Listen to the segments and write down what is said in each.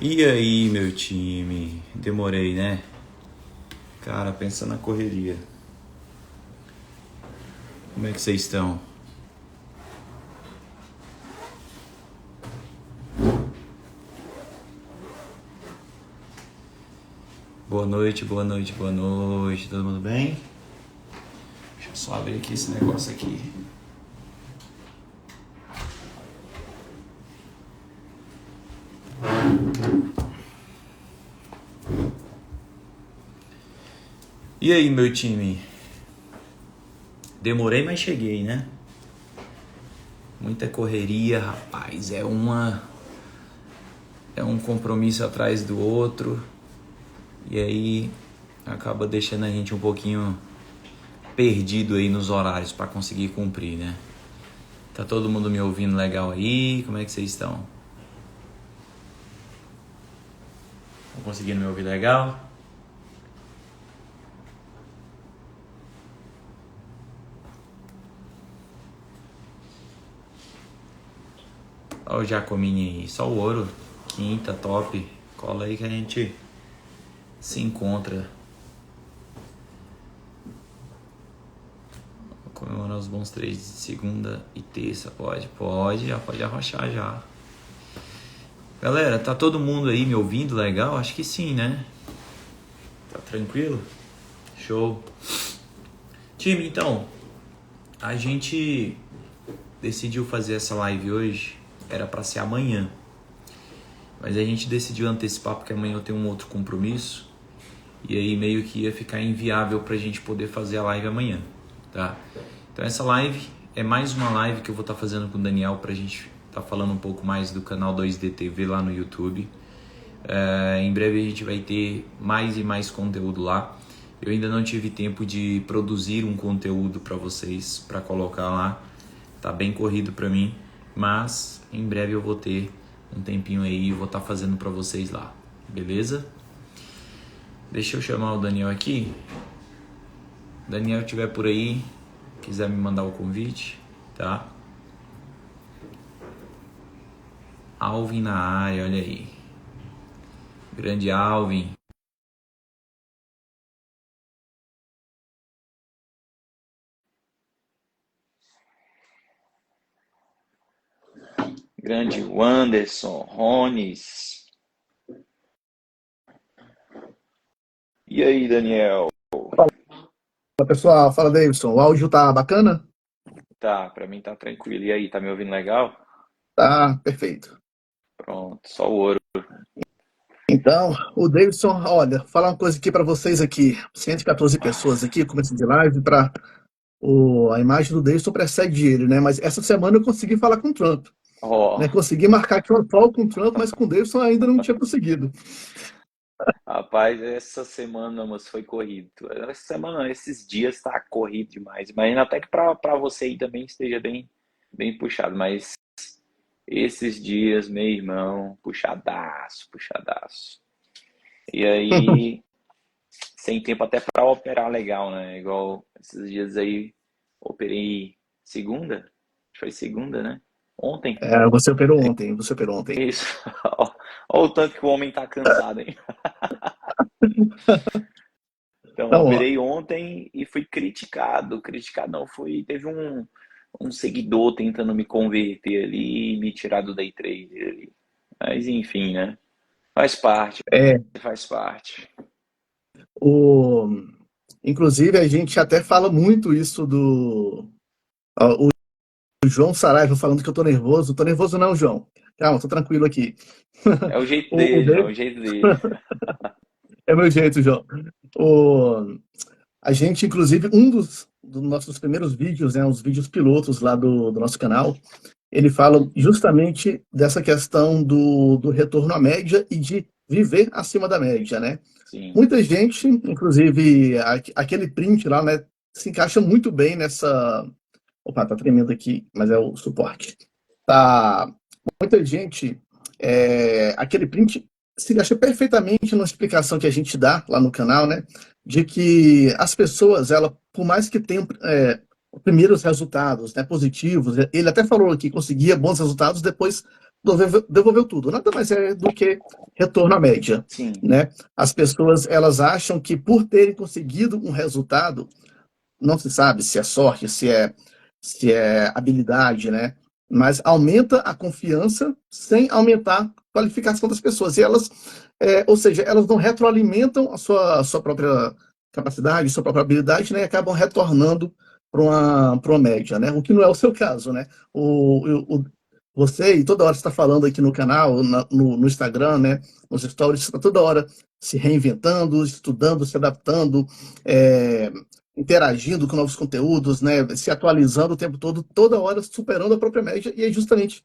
E aí, meu time? Demorei, né? Cara, pensa na correria. Como é que vocês estão? Boa noite, boa noite, boa noite. Todo mundo bem? Deixa eu só abrir aqui esse negócio aqui. E aí, meu time? Demorei, mas cheguei, né? Muita correria, rapaz. É um compromisso atrás do outro. E aí acaba deixando a gente um pouquinho perdido aí nos horários para conseguir cumprir, né? Tá todo mundo me ouvindo legal aí? Como é que vocês estão? Estão conseguindo me ouvir legal? Olha o Jacominha aí, só o ouro. Quinta, top. Cola aí que a gente se encontra. Vou comemorar os bons 3 de segunda e terça. Pode, já pode arrochar já. Galera, tá todo mundo aí me ouvindo legal? Acho que sim, né? Tá tranquilo? Show. Time, então, a gente decidiu fazer essa live hoje. Era pra ser amanhã. Mas a gente decidiu antecipar porque amanhã eu tenho um outro compromisso. E aí meio que ia ficar inviável pra gente poder fazer a live amanhã, tá? Então essa live é mais uma live que eu vou estar fazendo com o Daniel pra gente estar falando um pouco mais do canal 2D TV lá no YouTube. Em breve a gente vai ter mais e mais conteúdo lá. Eu ainda não tive tempo de produzir um conteúdo pra vocês, pra colocar lá. Tá bem corrido pra mim, mas em breve eu vou ter um tempinho aí e vou estar fazendo pra vocês lá, beleza? Deixa eu chamar o Daniel aqui. Daniel estiver por aí, quiser me mandar o convite, tá? Alvin na área, olha aí. Grande Alvin. Grande Wanderson, Rones. E aí, Daniel? Fala pessoal, fala Davidson. O áudio tá bacana? Tá, pra mim tá tranquilo. E aí, tá me ouvindo legal? Tá, perfeito. Pronto, só o ouro. Então, o Davidson, olha, falar uma coisa aqui para vocês aqui. 114 pessoas aqui, começo de live, para a imagem do Davidson precede ele, né? Mas essa semana eu consegui falar com o Trump, Ó, né? Consegui marcar aqui uma call com o Trump, mas com o Davidson ainda não tinha conseguido. rapaz, essa semana, mas foi corrido. Essa semana, não, esses dias tá corrido demais. Imagina até que pra você aí também esteja bem puxado, mas esses dias, meu irmão, puxadaço, puxadaço. E aí, sem tempo até pra operar legal, né? Igual esses dias aí, operei segunda? Acho que foi segunda, né? Ontem. É, você operou ontem, você operou ontem. Isso. Ó o tanto que o homem tá cansado, hein? Então, Então, ó, operei ontem e fui criticado. Criticado não, teve um seguidor tentando me converter ali e me tirar do day trade ali. Mas enfim, né? Faz parte, é, faz parte. o, inclusive a gente até fala muito isso ó, o João Saraiva falando que eu tô nervoso. Tô nervoso não, João. Calma, tô tranquilo aqui. É o jeito O dele, João, é David, o jeito dele. é meu jeito, João. O, a gente, inclusive, dos nossos primeiros vídeos, né, os vídeos pilotos lá do nosso canal, ele fala justamente dessa questão do retorno à média e de viver acima da média, né? Sim. Muita gente, inclusive, aquele print lá, né, se encaixa muito bem nessa. Opa, tá tremendo aqui, mas é o suporte. Tá, muita gente, aquele print se encaixa perfeitamente na explicação que a gente dá lá no canal, né? De que as pessoas, ela, por mais que tenham primeiros resultados, né, positivos, ele até falou que conseguia bons resultados, depois devolveu tudo. Nada mais é do que retorno à média, Sim, né? As pessoas, elas acham que por terem conseguido um resultado, não se sabe se é sorte, se é habilidade, né? Mas aumenta a confiança sem aumentar a qualificação das pessoas. E elas, ou seja, elas não retroalimentam a sua própria capacidade, sua própria habilidade, né? E acabam retornando para uma média, né? O que não é o seu caso, né? Você, e toda hora está falando aqui no canal, no Instagram, né? Nos stories, está toda hora se reinventando, estudando, se adaptando, é, interagindo com novos conteúdos, né, se atualizando o tempo todo, toda hora superando a própria média, e é justamente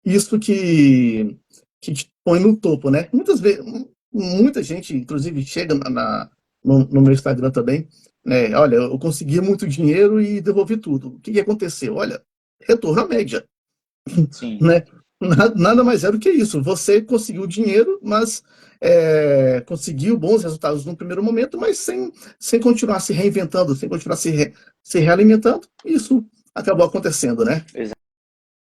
isso que te põe no topo, né? Muitas vezes, muita gente, inclusive, chega no meu Instagram também, né? Olha, eu consegui muito dinheiro e devolvi tudo. O que aconteceu? Olha, retorno à média, sim. né? Nada mais é do que isso. Você conseguiu dinheiro, mas conseguiu bons resultados no primeiro momento, mas sem continuar se reinventando, sem continuar se realimentando. Isso acabou acontecendo, né?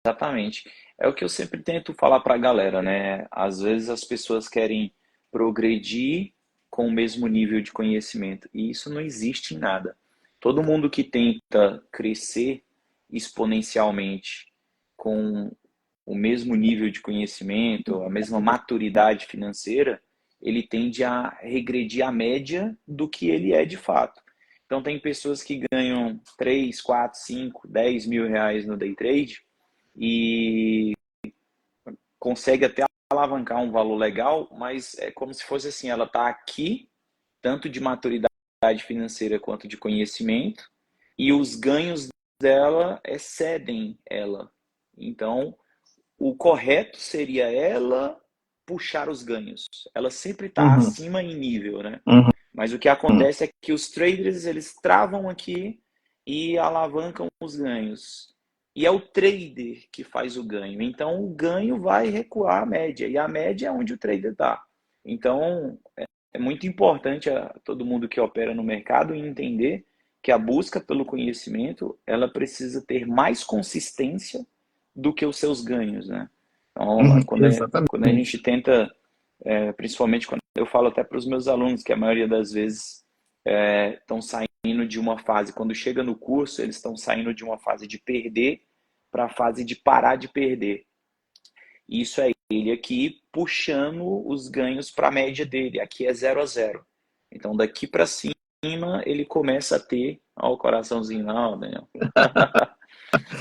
Exatamente. É o que eu sempre tento falar para a galera, né? Às vezes as pessoas querem progredir com o mesmo nível de conhecimento, e isso não existe em nada. Todo mundo que tenta crescer exponencialmente com o mesmo nível de conhecimento, a mesma maturidade financeira, ele tende a regredir à média do que ele é de fato. Então, tem pessoas que ganham 3, 4, 5, 10 mil reais no day trade e consegue até alavancar um valor legal, mas é como se fosse assim, ela está aqui, tanto de maturidade financeira quanto de conhecimento, e os ganhos dela excedem ela. Então, o correto seria ela puxar os ganhos. Ela sempre está Uhum, acima em nível, né? uhum, Mas o que acontece é que os traders, eles travam aqui e alavancam os ganhos. E é o trader que faz o ganho. Então, o ganho vai recuar a média. E a média é onde o trader está. Então, é muito importante a todo mundo que opera no mercado entender que a busca pelo conhecimento, ela precisa ter mais consistência do que os seus ganhos, né? Então, quando a gente exatamente. tenta, principalmente quando eu falo até para os meus alunos, que a maioria das vezes estão saindo de uma fase, quando chega no curso, eles estão saindo de uma fase de perder para a fase de parar de perder. Isso é ele aqui puxando os ganhos para a média dele. Aqui é 0 a 0. Então daqui para cima ele começa a ter. Olha o coraçãozinho lá, ó, Daniel.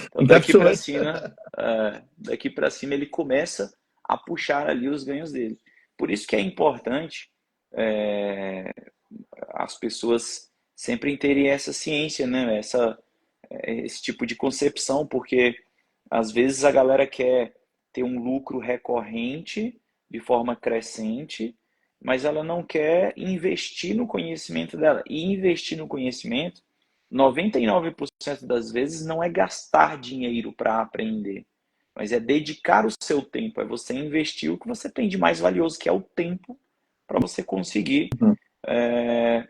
Então Encaixou, hein? daqui para cima ele começa a puxar ali os ganhos dele. Por isso que é importante é, as pessoas sempre terem essa ciência, né? Esse tipo de concepção, porque às vezes a galera quer ter um lucro recorrente de forma crescente, mas ela não quer investir no conhecimento dela. E investir no conhecimento, 99% das vezes não é gastar dinheiro para aprender, mas é dedicar o seu tempo, é você investir o que você tem de mais valioso, que é o tempo, para você conseguir Uhum, é,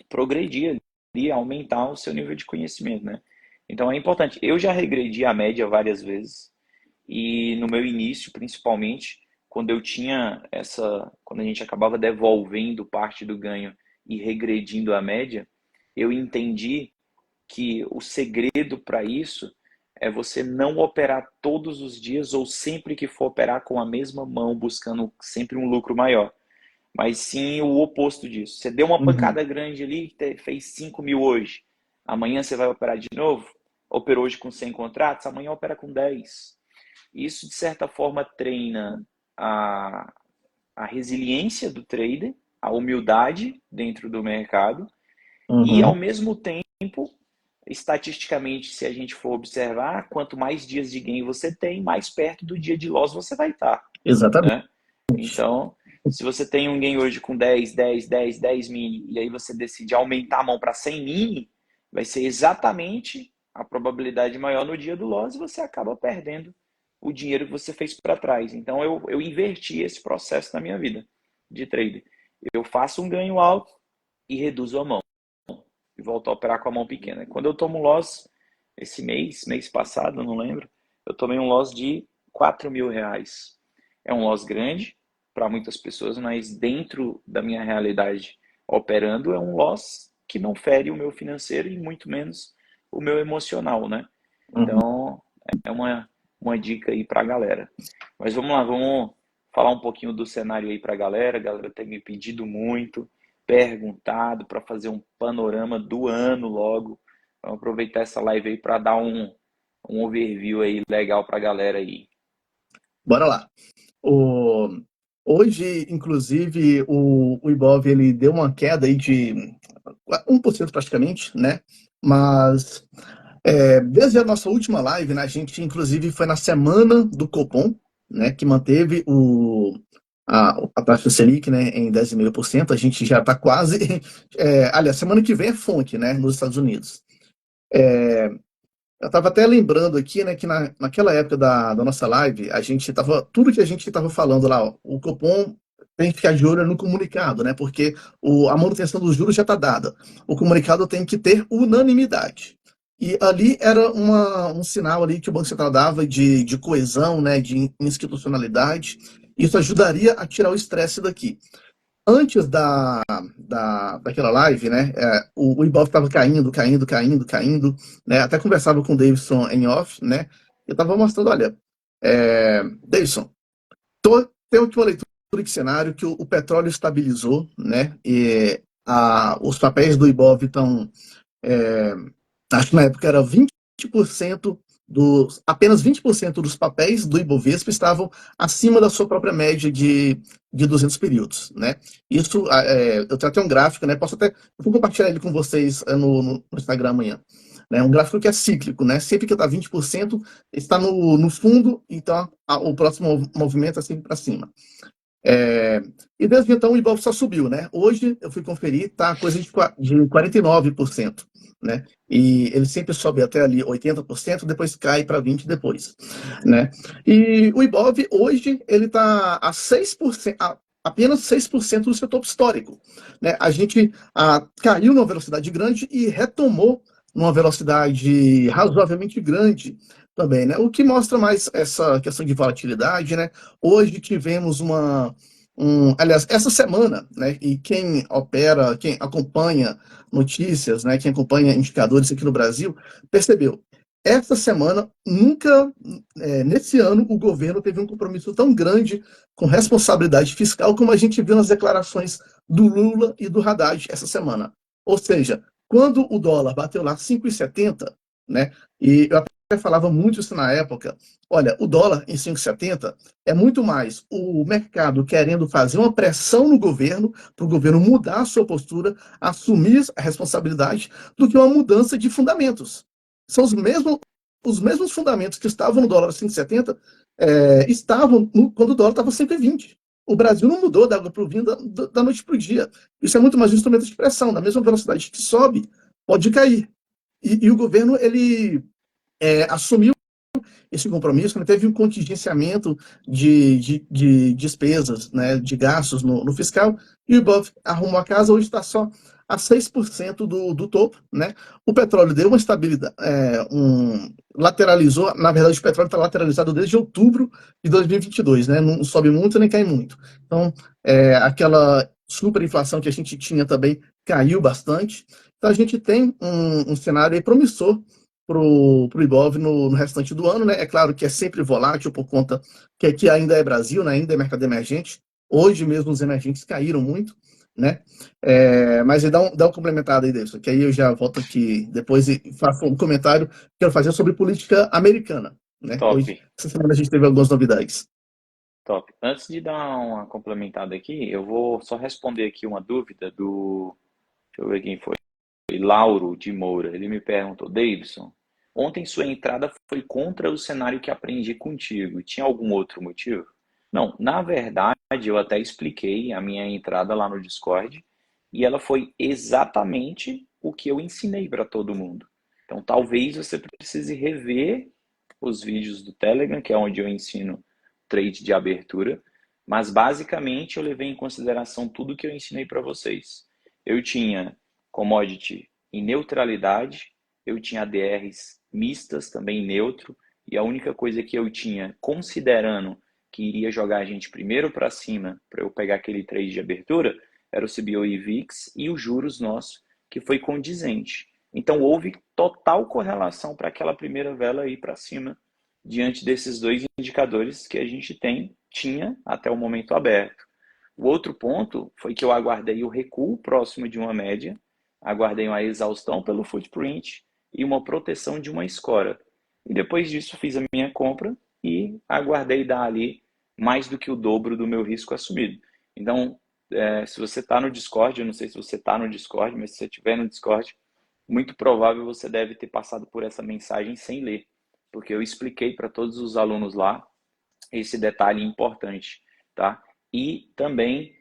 progredir ali, aumentar o seu nível de conhecimento, né? Então é importante. Eu já regredi a média várias vezes e no meu início, principalmente, quando eu tinha quando a gente acabava devolvendo parte do ganho e regredindo a média, eu entendi que o segredo para isso é você não operar todos os dias ou sempre que for operar com a mesma mão, buscando sempre um lucro maior, mas sim o oposto disso. Você deu uma uhum, pancada grande ali, fez 5 mil hoje. Amanhã você vai operar de novo? Operou hoje com 100 contratos, amanhã opera com 10. Isso, de certa forma, treina a, a resiliência do trader, a humildade dentro do mercado e, ao uhum, mesmo tempo, estatisticamente, se a gente for observar, quanto mais dias de gain você tem, mais perto do dia de loss você vai estar, exatamente. né? Então, se você tem um gain hoje com 10 mini, e aí você decide aumentar a mão para 100 mini, vai ser exatamente a probabilidade maior no dia do loss e você acaba perdendo o dinheiro que você fez para trás. Então, eu inverti esse processo na minha vida de trader. Eu faço um ganho alto e reduzo a mão. E volto a operar com a mão pequena. Quando eu tomo um loss, esse mês passado, não lembro, eu tomei um loss de R$ 4.000. É um loss grande para muitas pessoas, mas dentro da minha realidade operando é um loss que não fere o meu financeiro e muito menos o meu emocional, né? Uhum. Então, é uma dica aí para a galera. Mas vamos lá, vamos falar um pouquinho do cenário aí para a galera. A galera tem me pedido muito, perguntado para fazer um panorama do ano logo. Vamos aproveitar essa live aí para dar um overview aí legal para a galera aí. Bora lá. O, hoje, inclusive, o Ibov ele deu uma queda aí de 1% praticamente, né? Mas desde a nossa última live, né, a gente inclusive foi na semana do Copom, né, que manteve a taxa Selic, né, em 10,5%. A gente já está quase. Aliás, semana que vem é fonte, né, nos Estados Unidos. Eu estava até lembrando aqui, né, que naquela época da nossa live, a gente tava, tudo que a gente estava falando lá, ó, o Copom tem que ficar de olho no comunicado, né, porque a manutenção dos juros já está dada. O comunicado tem que ter unanimidade. E ali era um sinal ali que o Banco Central dava de coesão, né, de institucionalidade. Isso ajudaria a tirar o estresse daqui. Antes daquela live, né, o Ibov estava caindo, caindo, caindo, caindo, né, até conversava com o Davidson em off, né, eu estava mostrando, olha, Davidson, tem aqui uma leitura de cenário que o petróleo estabilizou, né, e os papéis do Ibov estão, acho que na época era 20% apenas 20% dos papéis do Ibovespa estavam acima da sua própria média de 200 períodos, né? Isso, eu tenho até um gráfico, né? Eu vou compartilhar ele com vocês no Instagram amanhã. Né? Um gráfico que é cíclico, né? Sempre que está 20%, está no fundo, então o próximo movimento é sempre para cima. E desde então o Ibov só subiu, né? Hoje eu fui conferir, tá coisa de 49%, né? E ele sempre sobe até ali 80%, depois cai para 20% depois, né? E o Ibov hoje ele tá a 6%, apenas 6% do seu topo histórico, né? A gente caiu numa velocidade grande e retomou numa velocidade razoavelmente grande também, né? O que mostra mais essa questão de volatilidade, né? Hoje tivemos aliás, essa semana, né? E quem opera, quem acompanha notícias, né? Quem acompanha indicadores aqui no Brasil, percebeu. Essa semana, nunca, nesse ano, o governo teve um compromisso tão grande com responsabilidade fiscal como a gente viu nas declarações do Lula e do Haddad essa semana. Ou seja, quando o dólar bateu lá 5,70, né? E eu até falava muito isso na época. Olha, o dólar em 5,70 é muito mais o mercado querendo fazer uma pressão no governo, para o governo mudar a sua postura, assumir a responsabilidade, do que uma mudança de fundamentos. São os mesmos fundamentos que estavam no dólar 5,70 estavam quando o dólar estava 5,20. O Brasil não mudou da água para o vinho da noite para o dia. Isso é muito mais um instrumento de pressão. Na mesma velocidade que sobe, pode cair. E o governo ele assumiu esse compromisso, né, teve um contingenciamento de despesas, né, de gastos no fiscal, e o Ibov arrumou a casa, hoje está só a 6% do topo. Né? O petróleo deu uma estabilidade, lateralizou, na verdade o petróleo está lateralizado desde outubro de 2022, né? Não sobe muito nem cai muito. Então, aquela superinflação que a gente tinha também caiu bastante. Então, a gente tem um cenário aí promissor para o Ibov no restante do ano, né? É claro que é sempre volátil por conta que aqui ainda é Brasil, né? Ainda é mercado emergente. Hoje mesmo os emergentes caíram muito, né? Mas dá um complementado aí, Davidson, que aí eu já volto aqui depois e faço um comentário que eu quero fazer sobre política americana, né? Top, Hoje, essa semana a gente teve algumas novidades. top. Antes de dar uma complementada aqui, eu vou só responder aqui uma dúvida do. Deixa eu ver quem foi. Lauro de Moura. Ele me perguntou, Davidson, ontem sua entrada foi contra o cenário que aprendi contigo. Tinha algum outro motivo? Não, na verdade, eu até expliquei a minha entrada lá no Discord e ela foi exatamente o que eu ensinei para todo mundo. Então, talvez você precise rever os vídeos do Telegram, que é onde eu ensino trade de abertura, mas basicamente eu levei em consideração tudo que eu ensinei para vocês. Eu tinha commodity em neutralidade, eu tinha ADRs mistas também neutro, e a única coisa que eu tinha, considerando que iria jogar a gente primeiro para cima, para eu pegar aquele trade de abertura, era o CBOE VIX e os juros nosso, que foi condizente. Então houve total correlação para aquela primeira vela ir para cima, diante desses dois indicadores que a gente tinha até o momento aberto. O outro ponto foi que eu aguardei o recuo próximo de uma média, aguardei uma exaustão pelo footprint e uma proteção de uma escora. E depois disso fiz a minha compra e aguardei dar ali mais do que o dobro do meu risco assumido. Então, se você está no Discord, eu não sei se você está no Discord, mas se você estiver no Discord, muito provável você deve ter passado por essa mensagem sem ler, porque eu expliquei para todos os alunos lá esse detalhe importante, tá? E também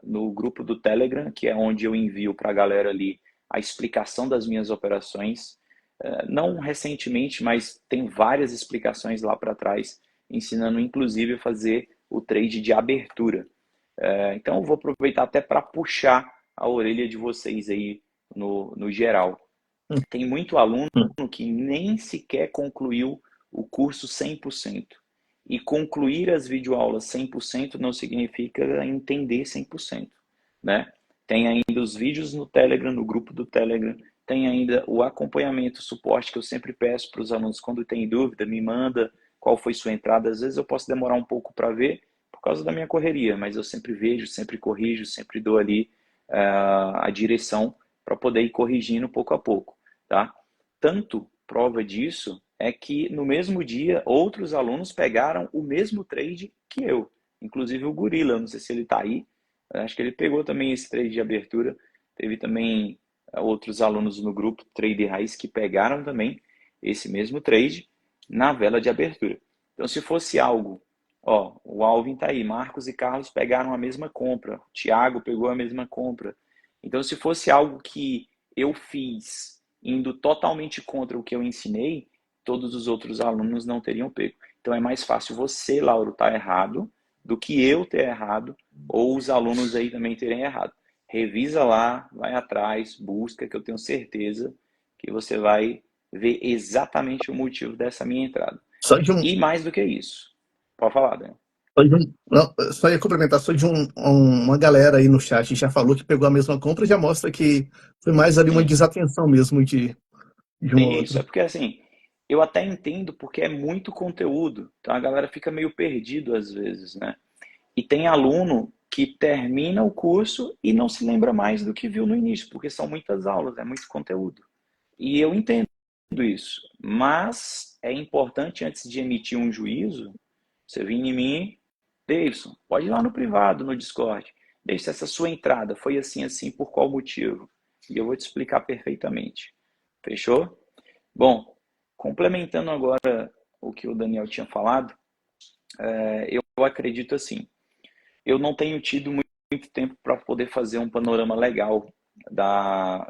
no grupo do Telegram, que é onde eu envio para a galera ali a explicação das minhas operações, não recentemente, mas tem várias explicações lá para trás, ensinando inclusive a fazer o trade de abertura. Então eu vou aproveitar até para puxar a orelha de vocês aí no geral. Tem muito aluno que nem sequer concluiu o curso 100%. E concluir as videoaulas 100% não significa entender 100%, né? Tem ainda os vídeos no Telegram, no grupo do Telegram, tem ainda o acompanhamento, o suporte que eu sempre peço para os alunos quando tem dúvida, me manda qual foi sua entrada. Às vezes eu posso demorar um pouco para ver por causa da minha correria, mas eu sempre vejo, sempre corrijo, sempre dou ali a direção para poder ir corrigindo pouco a pouco, tá? Tanto prova disso é que no mesmo dia outros alunos pegaram o mesmo trade que eu, inclusive o Gorila, não sei se ele está aí, acho que ele pegou também esse trade de abertura. Teve também outros alunos no grupo Trade Raiz que pegaram também esse mesmo trade na vela de abertura. Então, se fosse algo, ó, o Alvin está aí, Marcos e Carlos pegaram a mesma compra, o Thiago pegou a mesma compra. Então, se fosse algo que eu fiz indo totalmente contra o que eu ensinei, todos os outros alunos não teriam pego. Então, é mais fácil você, Lauro, estar errado do que eu ter errado ou os alunos aí também terem errado. Revisa lá, vai atrás, busca, que eu tenho certeza que você vai ver exatamente o motivo dessa minha entrada. Só de um, E mais do que isso. Pode falar, Daniel. não, só ia complementar, só de uma galera aí no chat já falou que pegou a mesma compra, já mostra que foi mais ali uma Sim, desatenção mesmo de um isso. É outro. porque assim, eu até entendo porque é muito conteúdo. Então a galera fica meio perdido às vezes, né? E tem aluno que termina o curso e não se lembra mais do que viu no início, porque são muitas aulas, é muito conteúdo. E eu entendo isso, mas é importante antes de emitir um juízo, você vir em mim, Davidson, pode ir lá no privado, no Discord. Davidson, essa sua entrada foi assim, assim, por qual motivo? E eu vou te explicar perfeitamente. Fechou? Bom, complementando agora o que o Daniel tinha falado, eu acredito assim, eu não tenho tido muito tempo para poder fazer um panorama legal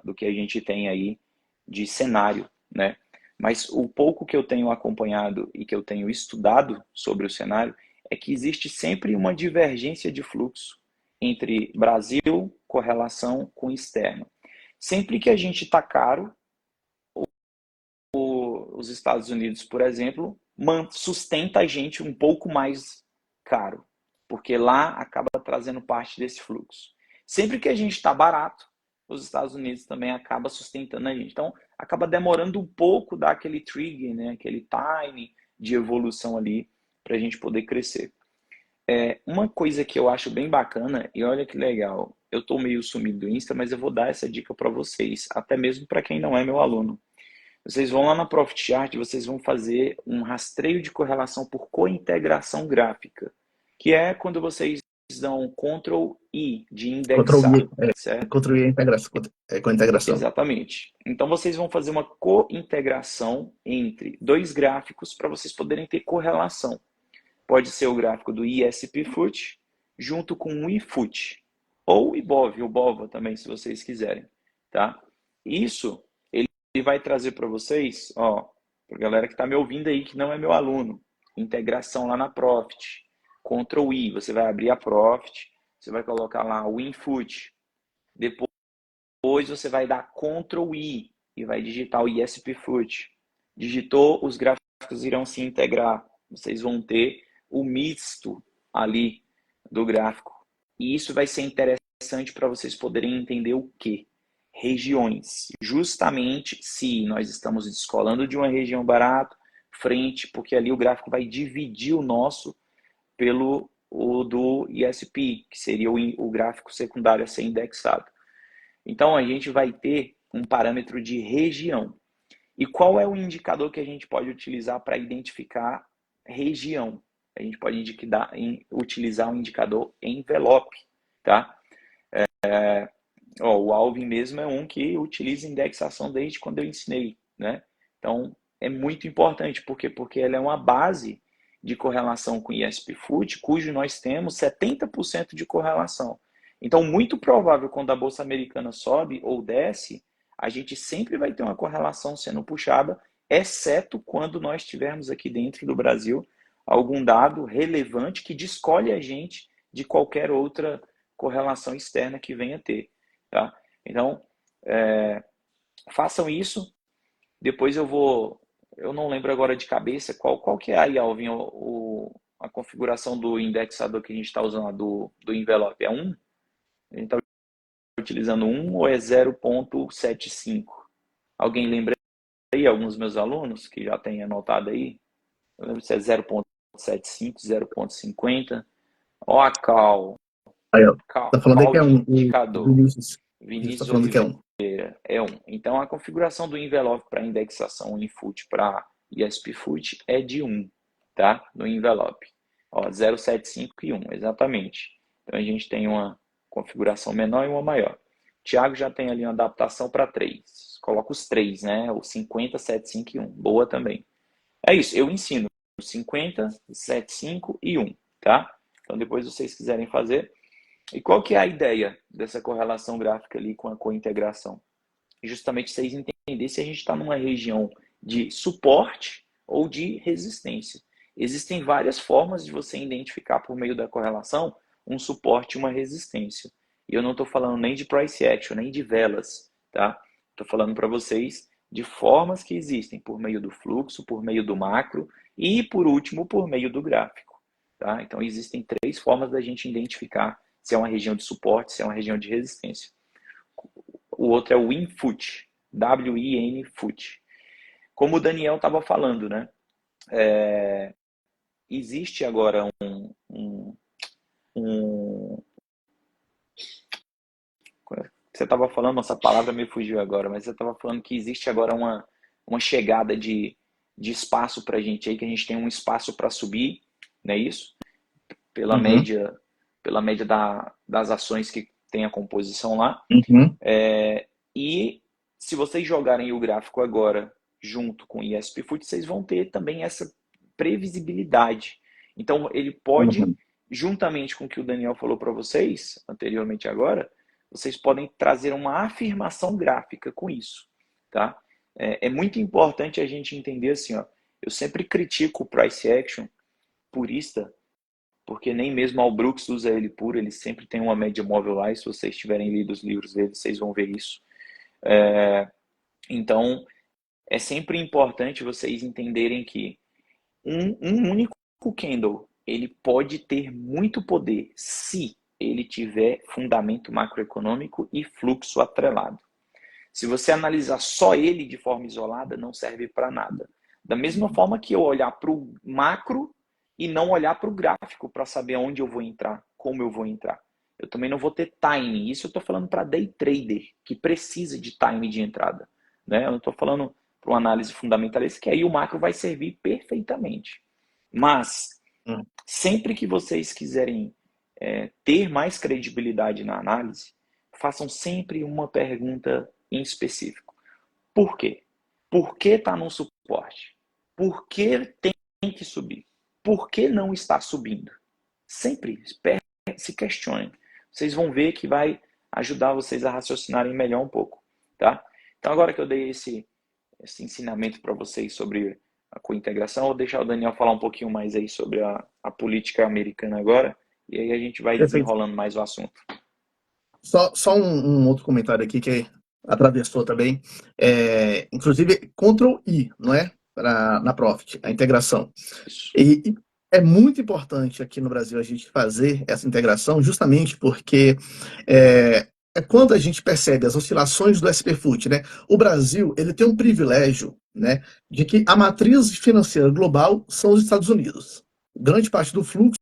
do que a gente tem aí de cenário, né? Mas o pouco que eu tenho acompanhado e que eu tenho estudado sobre o cenário é que existe sempre uma divergência de fluxo entre Brasil, correlação com externo. Sempre que a gente está caro, os Estados Unidos, por exemplo, sustenta a gente um pouco mais caro, porque lá acaba trazendo parte desse fluxo. Sempre que a gente está barato, os Estados Unidos também acaba sustentando a gente. Então, acaba demorando um pouco daquele trigger, né, aquele time de evolução ali para a gente poder crescer. Uma coisa que eu acho bem bacana, e olha que legal, eu estou meio sumido do Insta, mas eu vou dar essa dica para vocês, até mesmo para quem não é meu aluno. Vocês vão lá na Profit Chart, vocês vão fazer um rastreio de correlação por cointegração gráfica, que é quando vocês dão Ctrl I de Ctrl indexar, I, certo? Ctrl I é integração, com a integração. Exatamente. Então vocês vão fazer uma cointegração entre dois gráficos para vocês poderem ter correlação. Pode ser o gráfico do ISP-FUT junto com o IFUT, ou IBOV, ou BOVA também, se vocês quiserem, tá? Isso ele vai trazer para vocês, ó, para a galera que está me ouvindo aí, que não é meu aluno, integração lá na Profit, Ctrl I, você vai abrir a Profit, você vai colocar lá o InFoot, depois você vai dar Ctrl I e vai digitar o ISP-FUT. Digitou, os gráficos gráficos irão se integrar. Vocês vão ter o misto ali do gráfico. E isso vai ser interessante para vocês poderem entender o quê? Regiões. Justamente se nós estamos descolando de uma região barata, frente, porque ali o gráfico vai dividir o nosso pelo o do ISP, que seria o gráfico secundário a ser indexado. Então, a gente vai ter um parâmetro de região. E qual é o indicador que a gente pode utilizar para identificar região? A gente pode utilizar o indicador envelope, tá? O Alvin mesmo é um que utiliza indexação desde quando eu ensinei, né? Então, é muito importante. Por quê? Porque ela é uma base de correlação com o ISP-FUT, cujo nós temos 70% de correlação. Então, muito provável, quando a Bolsa Americana sobe ou desce, a gente sempre vai ter uma correlação sendo puxada, exceto quando nós tivermos aqui dentro do Brasil algum dado relevante que descolhe a gente de qualquer outra correlação externa que venha a ter. Tá? Então, façam isso. Depois eu não lembro agora de cabeça qual que é aí, Alvin, a configuração do indexador que a gente está usando, do envelope. É 1? A gente está utilizando 1 ou é 0,75? Alguém lembra aí, alguns dos meus alunos que já têm anotado aí? Eu lembro se é 0,75, 0,50. Ó a Cal. Aí, ó. Tá falando aí que é Cal um. O indicador. Vinícius tá Vinícius falando que é Oliveira. um. É 1. Então, a configuração do envelope para indexação Unifut para ISP-FUT é de 1, tá? No envelope. Ó, 0,75 e 1, exatamente. Então, a gente tem uma configuração menor e uma maior. O Thiago já tem ali uma adaptação para 3. Coloca os 3, né? O 50, 75 e 1. Boa também. É isso, eu ensino 50, 75 e 1, tá? Então, depois vocês quiserem fazer. E qual que é a ideia dessa correlação gráfica ali com a cointegração? Justamente vocês entenderem se a gente está numa região de suporte ou de resistência. Existem várias formas de você identificar por meio da correlação um suporte e uma resistência. E eu não estou falando nem de price action, nem de velas, tá? Estou falando para vocês de formas que existem por meio do fluxo, por meio do macro e, por último, por meio do gráfico. Tá? Então, existem 3 formas da gente identificar se é uma região de suporte, se é uma região de resistência. O outro é o WIN-FUT, W-I-N-FUT. Como o Daniel estava falando, né? Existe agora você estava falando, essa palavra me fugiu agora, mas você estava falando que existe agora uma chegada de espaço para a gente aí, que a gente tem um espaço para subir, não é isso? Pela média das ações que tem a composição lá. E se vocês jogarem o gráfico agora junto com o ISP-FUT, vocês vão ter também essa previsibilidade. Então, ele pode, juntamente com o que o Daniel falou para vocês anteriormente agora, vocês podem trazer uma afirmação gráfica com isso. Tá? É muito importante a gente entender assim, ó, eu sempre critico o price action purista, porque nem mesmo Al Brooks usa ele puro, ele sempre tem uma média móvel lá, e se vocês tiverem lido os livros dele, vocês vão ver isso. Então, é sempre importante vocês entenderem que um único candle, ele pode ter muito poder se ele tiver fundamento macroeconômico e fluxo atrelado. Se você analisar só ele de forma isolada, não serve para nada. Da mesma forma que eu olhar para o macro e não olhar para o gráfico para saber onde eu vou entrar, como eu vou entrar. Eu também não vou ter time. Isso eu estou falando para day trader, que precisa de time de entrada. Né? Eu não estou falando para uma análise fundamentalista, que aí o macro vai servir perfeitamente. Mas, sempre que vocês quiserem ter mais credibilidade na análise, façam sempre uma pergunta em específico. Por quê? Por que está no suporte? Por que tem que subir? Por que não está subindo? Sempre se questionem. Vocês vão ver que vai ajudar vocês a raciocinarem melhor um pouco. Tá? Então, agora que eu dei esse ensinamento para vocês sobre a cointegração, eu vou deixar o Daniel falar um pouquinho mais aí sobre a política americana agora, e aí a gente vai desenrolando mais o assunto. Só um outro comentário aqui que atravessou também. Inclusive, Ctrl I, não é? na Profit, a integração. Isso. E é muito importante aqui no Brasil a gente fazer essa integração, justamente porque é quando a gente percebe as oscilações do SP-Fut, né? O Brasil, ele tem um privilégio, né, de que a matriz financeira global são os Estados Unidos. Grande parte do fluxo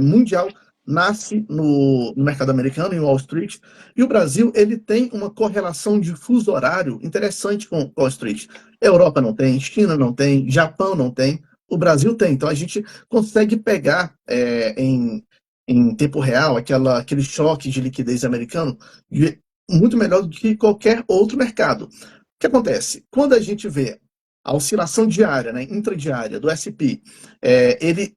mundial nasce no mercado americano, em Wall Street, e o Brasil, ele tem uma correlação de fuso horário interessante com Wall Street. Europa não tem, China não tem, Japão não tem, o Brasil tem. Então a gente consegue pegar em tempo real aquele choque de liquidez americano muito melhor do que qualquer outro mercado. O que acontece? Quando a gente vê a oscilação diária, né, intradiária do S&P, ele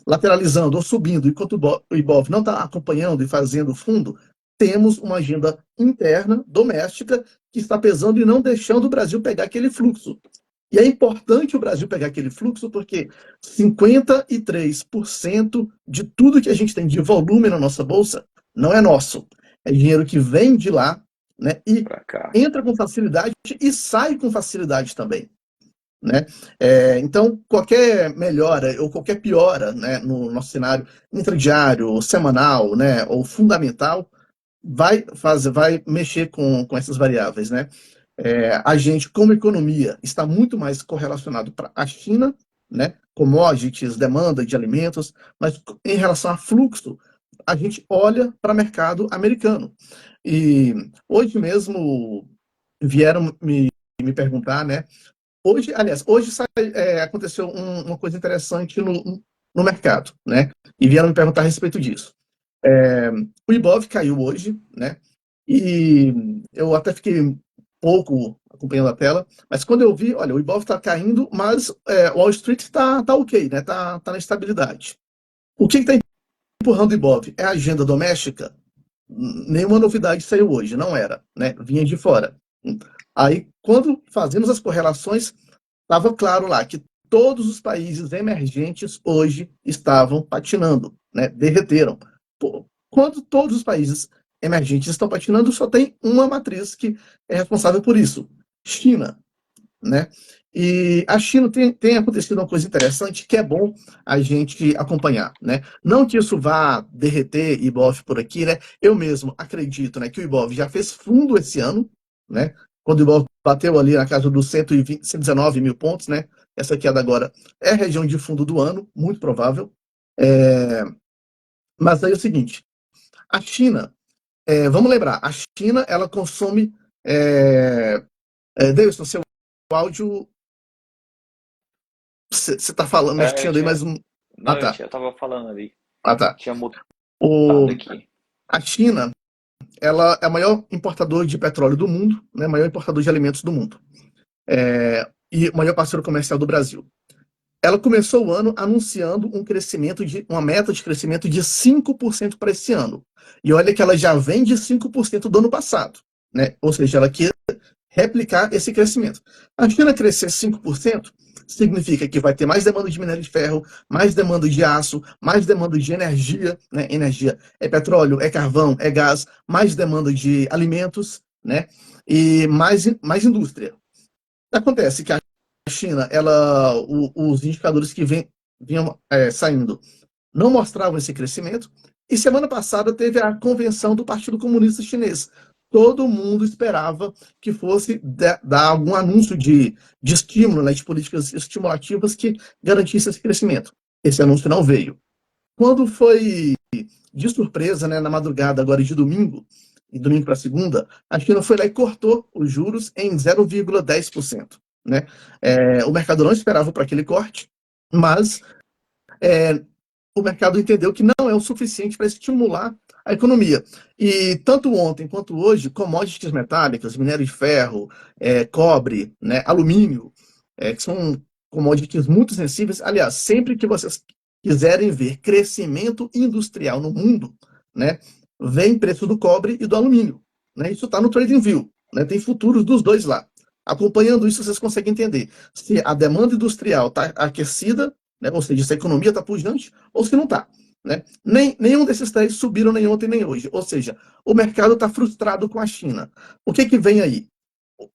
lateralizando ou subindo, enquanto o Ibov não está acompanhando e fazendo fundo, temos uma agenda interna, doméstica, que está pesando e não deixando o Brasil pegar aquele fluxo. E é importante o Brasil pegar aquele fluxo porque 53% de tudo que a gente tem de volume na nossa bolsa não é nosso. É dinheiro que vem de lá, né, e entra com facilidade e sai com facilidade também. Né? Então, qualquer melhora ou qualquer piora, né, no nosso cenário intradiário, semanal, né, ou fundamental, vai mexer com essas variáveis. Né? A gente, como economia, está muito mais correlacionado para a China, né, commodities, demanda de alimentos, mas em relação a fluxo, a gente olha para o mercado americano. E hoje mesmo vieram me perguntar, né? Hoje, aliás, aconteceu uma coisa interessante no mercado, né? E vieram me perguntar a respeito disso. O Ibov caiu hoje, né? E eu até fiquei pouco acompanhando a tela, mas quando eu vi, olha, o Ibov está caindo, mas Wall Street está ok, né? Tá na estabilidade. O que está empurrando o Ibov? É a agenda doméstica? Nenhuma novidade saiu hoje, não era, né? Vinha de fora. Aí, quando fazemos as correlações, estava claro lá que todos os países emergentes hoje estavam patinando, né? Derreteram. Quando todos os países emergentes estão patinando, só tem uma matriz que é responsável por isso: China, né? E a China tem acontecido uma coisa interessante que é bom a gente acompanhar, né? Não que isso vá derreter Ibov por aqui, né? Eu mesmo acredito, né, que o Ibov já fez fundo esse ano, né? Quando o Ibov bateu ali na casa dos 120, 119 mil pontos, né? Essa queda agora é a região de fundo do ano, muito provável. Mas aí é o seguinte, a China, vamos lembrar, a China, ela consome... Davidson, seu áudio... Você está falando, mexendo aí, mas... Não, tá. eu tava falando ali. Tá. Tinha mutado aqui. A China, ela é o maior importador de petróleo do mundo, né? Maior importador de alimentos do mundo. E o maior parceiro comercial do Brasil. Ela começou o ano anunciando uma meta de crescimento de 5% para esse ano. E olha que ela já vem de 5% do ano passado, né? Ou seja, ela quer replicar esse crescimento. A China crescer 5% significa que vai ter mais demanda de minério de ferro, mais demanda de aço, mais demanda de energia, né? Energia é petróleo, é carvão, é gás, mais demanda de alimentos, né? E mais indústria. Acontece que a China, os indicadores que vinham saindo não mostravam esse crescimento, e semana passada teve a convenção do Partido Comunista Chinês. Todo mundo esperava que fosse dar algum anúncio de estímulo, né, de políticas estimulativas que garantisse esse crescimento. Esse anúncio não veio. Quando foi de surpresa, né, na madrugada agora de domingo para segunda, a China foi lá e cortou os juros em 0,10%. Né? O mercado não esperava para aquele corte, mas o mercado entendeu que não é o suficiente para estimular a economia. E tanto ontem quanto hoje, commodities metálicas, minério de ferro, cobre, né, alumínio, que são commodities muito sensíveis. Aliás, sempre que vocês quiserem ver crescimento industrial no mundo, né, vem preço do cobre e do alumínio. Né? Isso está no TradingView. Né? Tem futuros dos dois lá. Acompanhando isso, vocês conseguem entender se a demanda industrial está aquecida, né? Ou seja, se a economia está pujante ou se não está. Né? Nenhum desses três subiram nem ontem nem hoje. Ou seja, o mercado está frustrado com a China. O que vem aí?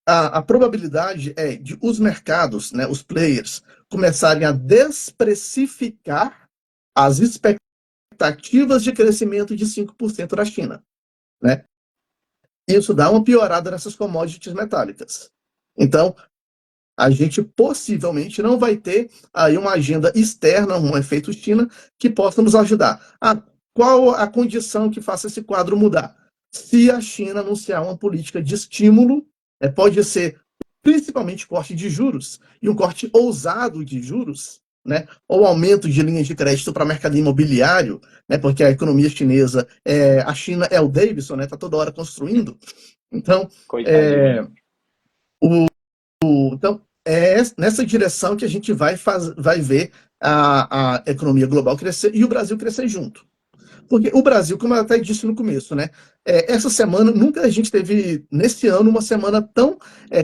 a probabilidade é de os mercados, né, os players, começarem a desprecificar as expectativas de crescimento de 5% da China, né? Isso dá uma piorada nessas commodities metálicas. Então, a gente possivelmente não vai ter aí uma agenda externa, um efeito China, que possa nos ajudar. Qual a condição que faça esse quadro mudar? Se a China anunciar uma política de estímulo, pode ser principalmente corte de juros, e um corte ousado de juros, né? Ou aumento de linhas de crédito para mercado imobiliário, né? Porque a economia chinesa, a China é o Davidson, né? Está toda hora construindo. Então, Coitado de mim. então, é nessa direção que a gente vai ver a economia global crescer e o Brasil crescer junto. Porque o Brasil, como eu até disse no começo, né? Essa semana, nunca a gente teve, nesse ano, uma semana tão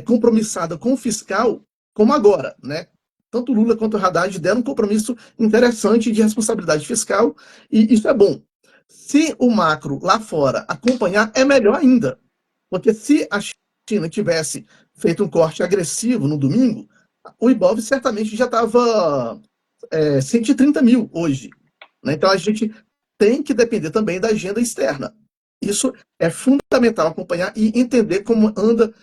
compromissada com o fiscal como agora, né? Tanto Lula quanto o Haddad deram um compromisso interessante de responsabilidade fiscal, e isso é bom. Se o macro lá fora acompanhar, é melhor ainda. Porque se a China tivesse feito um corte agressivo no domingo, o Ibov certamente já estava 130 mil hoje. Né? Então a gente tem que depender também da agenda externa. Isso é fundamental acompanhar e entender como anda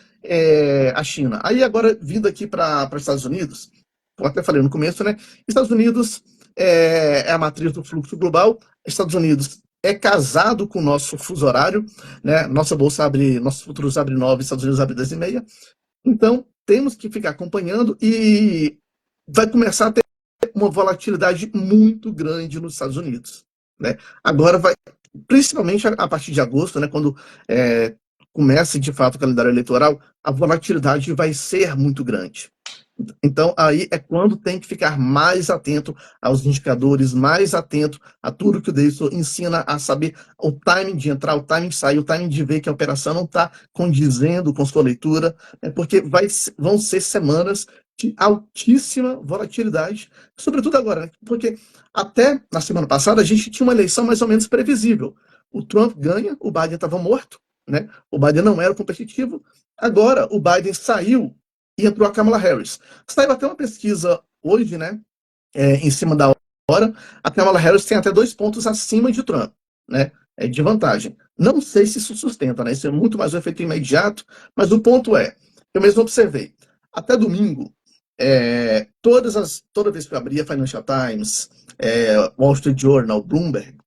a China. Aí agora, vindo aqui para os Estados Unidos, como até falei no começo, né? Estados Unidos é a matriz do fluxo global. Estados Unidos é casado com o nosso fuso horário, né? Nossa bolsa abre, nossos futuros abre 9, Estados Unidos abre 10h30. Então, temos que ficar acompanhando e vai começar a ter uma volatilidade muito grande nos Estados Unidos. Né? Agora vai, principalmente a partir de agosto, né, quando começa de fato o calendário eleitoral, a volatilidade vai ser muito grande. Então, aí é quando tem que ficar mais atento aos indicadores, mais atento a tudo que o Davidson ensina a saber o timing de entrar, o timing de sair, o timing de ver que a operação não está condizendo com sua leitura, porque vão ser semanas de altíssima volatilidade, sobretudo agora, né? Porque até na semana passada a gente tinha uma eleição mais ou menos previsível. O Trump ganha, o Biden estava morto, né? O Biden não era competitivo. Agora o Biden saiu e entrou a Kamala Harris. Saiu até uma pesquisa hoje, né, em cima da hora, a Kamala Harris tem até 2 pontos acima de Trump, né, de vantagem. Não sei se isso sustenta, né, isso é muito mais um efeito imediato, mas o ponto é, eu mesmo observei, até domingo, toda vez que eu abria Financial Times, Wall Street Journal, Bloomberg,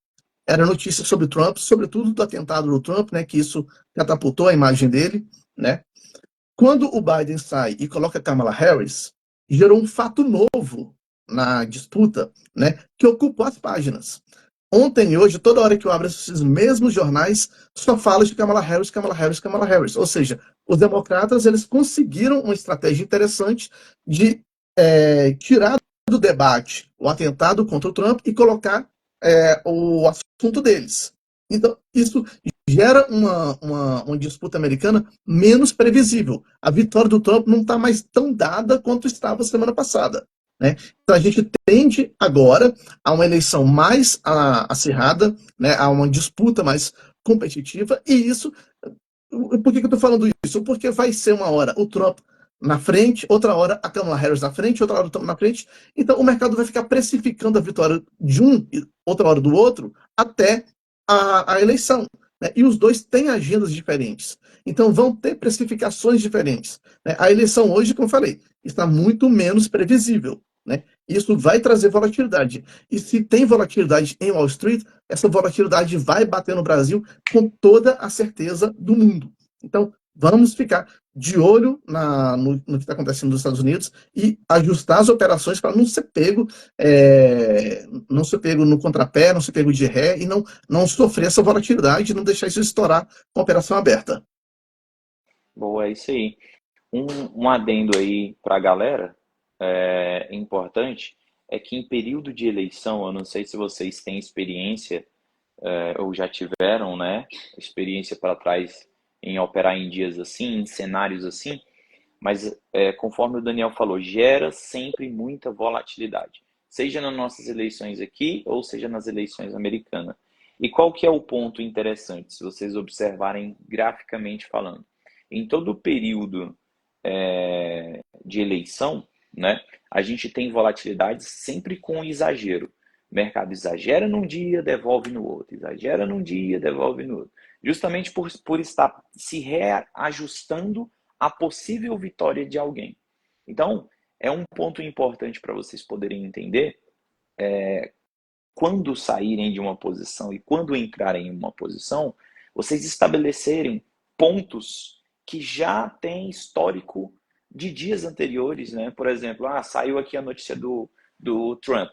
era notícia sobre Trump, sobretudo do atentado do Trump, né, que isso catapultou a imagem dele, né, quando o Biden sai e coloca Kamala Harris, gerou um fato novo na disputa, né, que ocupou as páginas. Ontem e hoje, toda hora que eu abro esses mesmos jornais, só fala de Kamala Harris, Kamala Harris, Kamala Harris. Ou seja, os democratas eles conseguiram uma estratégia interessante de tirar do debate o atentado contra o Trump e colocar o assunto deles. Então, isso gera uma disputa americana menos previsível. A vitória do Trump não está mais tão dada quanto estava semana passada. Né? Então a gente tende agora a uma eleição mais acirrada, né, a uma disputa mais competitiva, e isso, por que eu estou falando isso? Porque vai ser uma hora o Trump na frente, outra hora a Kamala Harris na frente, outra hora o Trump na frente, então o mercado vai ficar precificando a vitória de um e outra hora do outro até a eleição. Né? E os dois têm agendas diferentes. Então vão ter precificações diferentes. Né? A eleição hoje, como eu falei, está muito menos previsível. Né? Isso vai trazer volatilidade. E se tem volatilidade em Wall Street, essa volatilidade vai bater no Brasil com toda a certeza do mundo. Então, vamos ficar de olho no que está acontecendo nos Estados Unidos e ajustar as operações para não ser pego no contrapé, não ser pego de ré e não sofrer essa volatilidade, não deixar isso estourar com a operação aberta. Boa, é isso aí. Um adendo aí para a galera, importante, é que em período de eleição, eu não sei se vocês têm experiência, ou já tiveram, né, experiência para trás em operar em dias assim, em cenários assim, mas conforme o Daniel falou, gera sempre muita volatilidade, seja nas nossas eleições aqui ou seja nas eleições americanas. E qual que é o ponto interessante, se vocês observarem graficamente falando? em todo o período de eleição, né, a gente tem volatilidade sempre com exagero. O mercado exagera num dia, devolve no outro. Exagera num dia, devolve no outro. Justamente por estar se reajustando à possível vitória de alguém. Então, é um ponto importante para vocês poderem entender quando saírem de uma posição e quando entrarem em uma posição, vocês estabelecerem pontos que já têm histórico de dias anteriores, né? Por exemplo, saiu aqui a notícia do Trump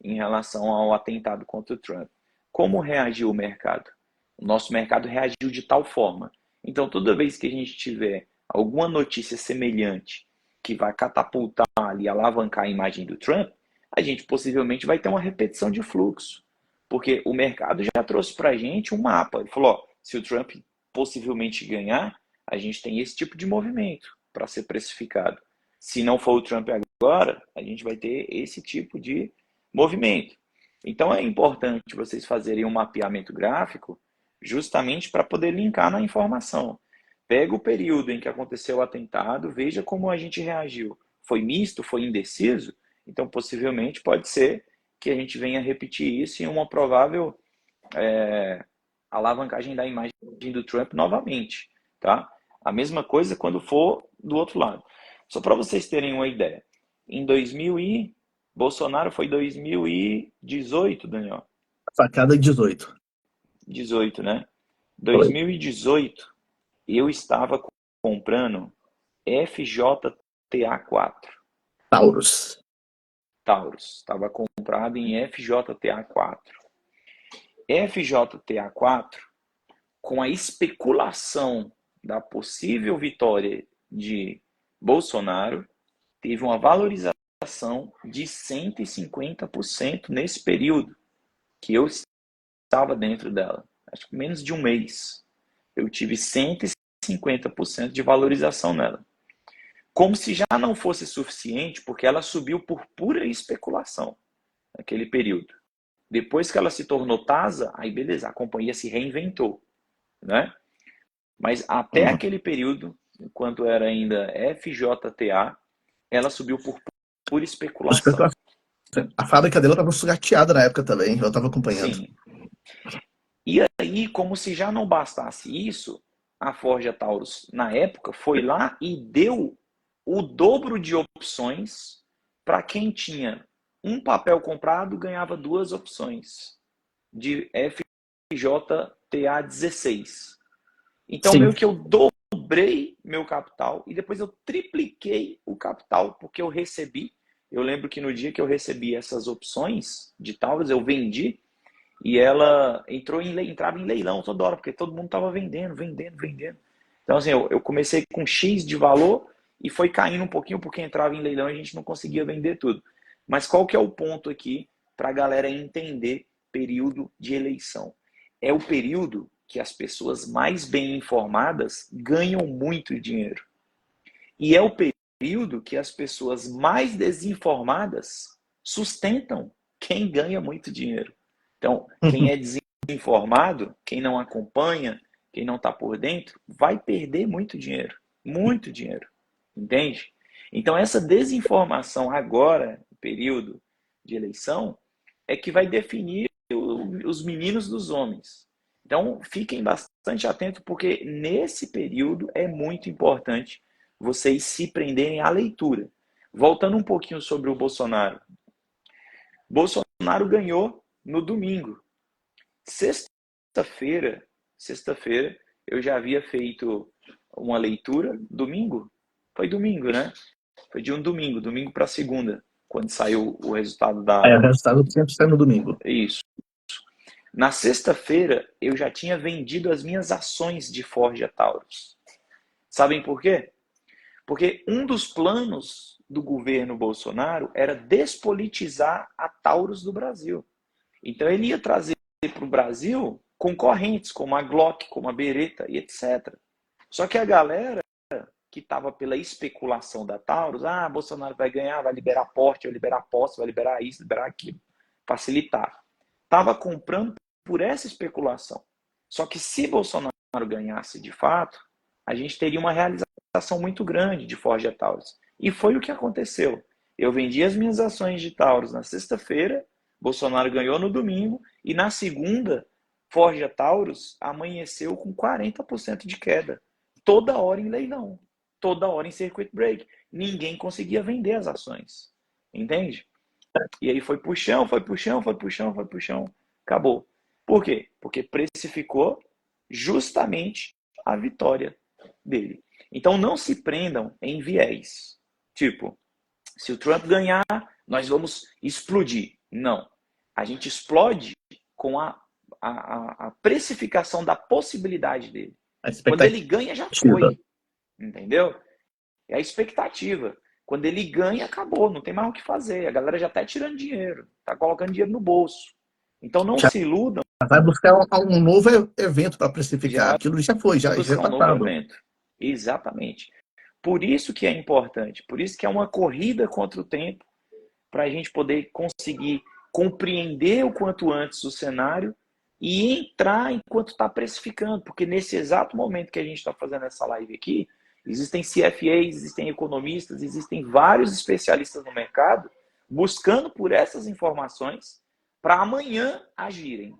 em relação ao atentado contra o Trump. Como reagiu o mercado? O nosso mercado reagiu de tal forma. Então, toda vez que a gente tiver alguma notícia semelhante que vai catapultar ali, alavancar a imagem do Trump, a gente possivelmente vai ter uma repetição de fluxo. Porque o mercado já trouxe para a gente um mapa. Ele falou, se o Trump possivelmente ganhar, a gente tem esse tipo de movimento para ser precificado. Se não for o Trump agora, a gente vai ter esse tipo de movimento. Então é importante vocês fazerem um mapeamento gráfico justamente para poder linkar na informação. Pega o período em que aconteceu o atentado, veja como a gente reagiu. Foi misto? Foi indeciso? Então, possivelmente, pode ser que a gente venha repetir isso em uma provável alavancagem da imagem do Trump novamente. Tá? A mesma coisa quando for do outro lado. Só para vocês terem uma ideia. Em 2000 e... Bolsonaro foi 2018, Daniel? Sacada 18. 18, né? Foi. 2018, eu estava comprando FJTA4. Taurus. Taurus. Estava comprado em FJTA4. FJTA4, com a especulação da possível vitória de Bolsonaro, teve uma valorização de 150% nesse período que eu estava dentro dela. Acho que menos de um mês. Eu tive 150% de valorização nela. Como se já não fosse suficiente, porque ela subiu por pura especulação naquele período. Depois que ela se tornou TASA, aí beleza, a companhia se reinventou, né? Mas até aquele período, enquanto era ainda FJTA, ela subiu por pura especulação. A fábrica dela estava sucateada na época também, eu estava acompanhando. Sim. E aí, como se já não bastasse isso, a Forja Taurus, na época, foi lá e deu o dobro de opções para quem tinha um papel comprado, ganhava 2 opções de FJTA 16. Então, Sim. meio que eu dobrei meu capital e depois eu tripliquei o capital, porque eu recebi. Eu lembro que no dia que eu recebi essas opções de Taurus, eu vendi e ela entrava em leilão toda hora, porque todo mundo estava vendendo. Então, assim, eu comecei com X de valor e foi caindo um pouquinho, porque entrava em leilão e a gente não conseguia vender tudo. Mas qual que é o ponto aqui para a galera entender período de eleição? É o período que as pessoas mais bem informadas ganham muito dinheiro. E é o período que as pessoas mais desinformadas sustentam quem ganha muito dinheiro. Então, quem é desinformado, quem não acompanha, quem não está por dentro, vai perder muito dinheiro. Muito dinheiro. Entende? Então, essa desinformação agora, no período de eleição, é que vai definir os meninos dos homens. Então, fiquem bastante atentos, porque nesse período é muito importante vocês se prenderem à leitura. Voltando um pouquinho sobre o Bolsonaro. Bolsonaro ganhou no domingo. Sexta-feira, eu já havia feito uma leitura. Domingo? Foi domingo, né? Foi de um domingo para segunda, quando saiu o resultado da... O resultado sempre sai no domingo. Isso. Na sexta-feira, eu já tinha vendido as minhas ações de Forja Taurus. Sabem por quê? Porque um dos planos do governo Bolsonaro era despolitizar a Taurus do Brasil. Então ele ia trazer para o Brasil concorrentes, como a Glock, como a Beretta e etc. Só que a galera que estava pela especulação da Taurus, Bolsonaro vai ganhar, vai liberar porte, vai liberar posse, vai liberar isso, liberar aquilo, facilitar. Estava comprando por essa especulação. Só que se Bolsonaro ganhasse de fato, a gente teria uma realização muito grande de Forja Taurus. E foi o que aconteceu. Eu vendi as minhas ações de Taurus na sexta-feira, Bolsonaro ganhou no domingo, e na segunda, Forja Taurus amanheceu com 40% de queda. Toda hora em leilão, toda hora em circuit break. Ninguém conseguia vender as ações. Entende? E aí foi puxão, foi puxão, foi puxão, foi puxão. Acabou. Por quê? Porque precificou justamente a vitória dele. Então não se prendam em viés. Tipo, se o Trump ganhar, nós vamos explodir. Não. A gente explode com a precificação da possibilidade dele. A Quando ele expectativa. ganha, já foi. Entendeu? É a expectativa. Quando ele ganha, acabou. Não tem mais o que fazer. A galera já está tirando dinheiro. Está colocando dinheiro no bolso. Então não Já se iludam. vai buscar um novo evento para precificar. Já Aquilo já foi, já buscar é um novo passado. evento. Exatamente. Por isso que é importante. Por isso que é uma corrida contra o tempo, para a gente poder conseguir compreender o quanto antes o cenário e entrar enquanto está precificando. Porque nesse exato momento que a gente está fazendo essa live aqui, existem CFAs, existem economistas, existem vários especialistas no mercado buscando por essas informações para amanhã agirem.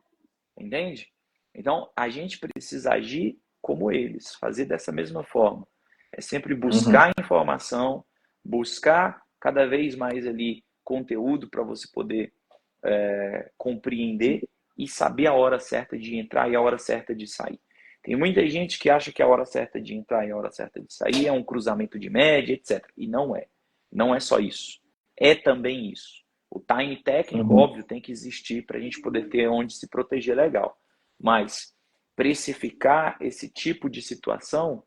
Entende? Então, a gente precisa agir como eles, fazer dessa mesma forma. É sempre buscar informação, buscar cada vez mais ali conteúdo para você poder compreender e saber a hora certa de entrar e a hora certa de sair. Tem muita gente que acha que a hora certa de entrar e a hora certa de sair é um cruzamento de média, etc. E não é. Não é só isso. É também isso. O time técnico, óbvio, tem que existir para a gente poder ter onde se proteger legal. Mas precificar esse tipo de situação,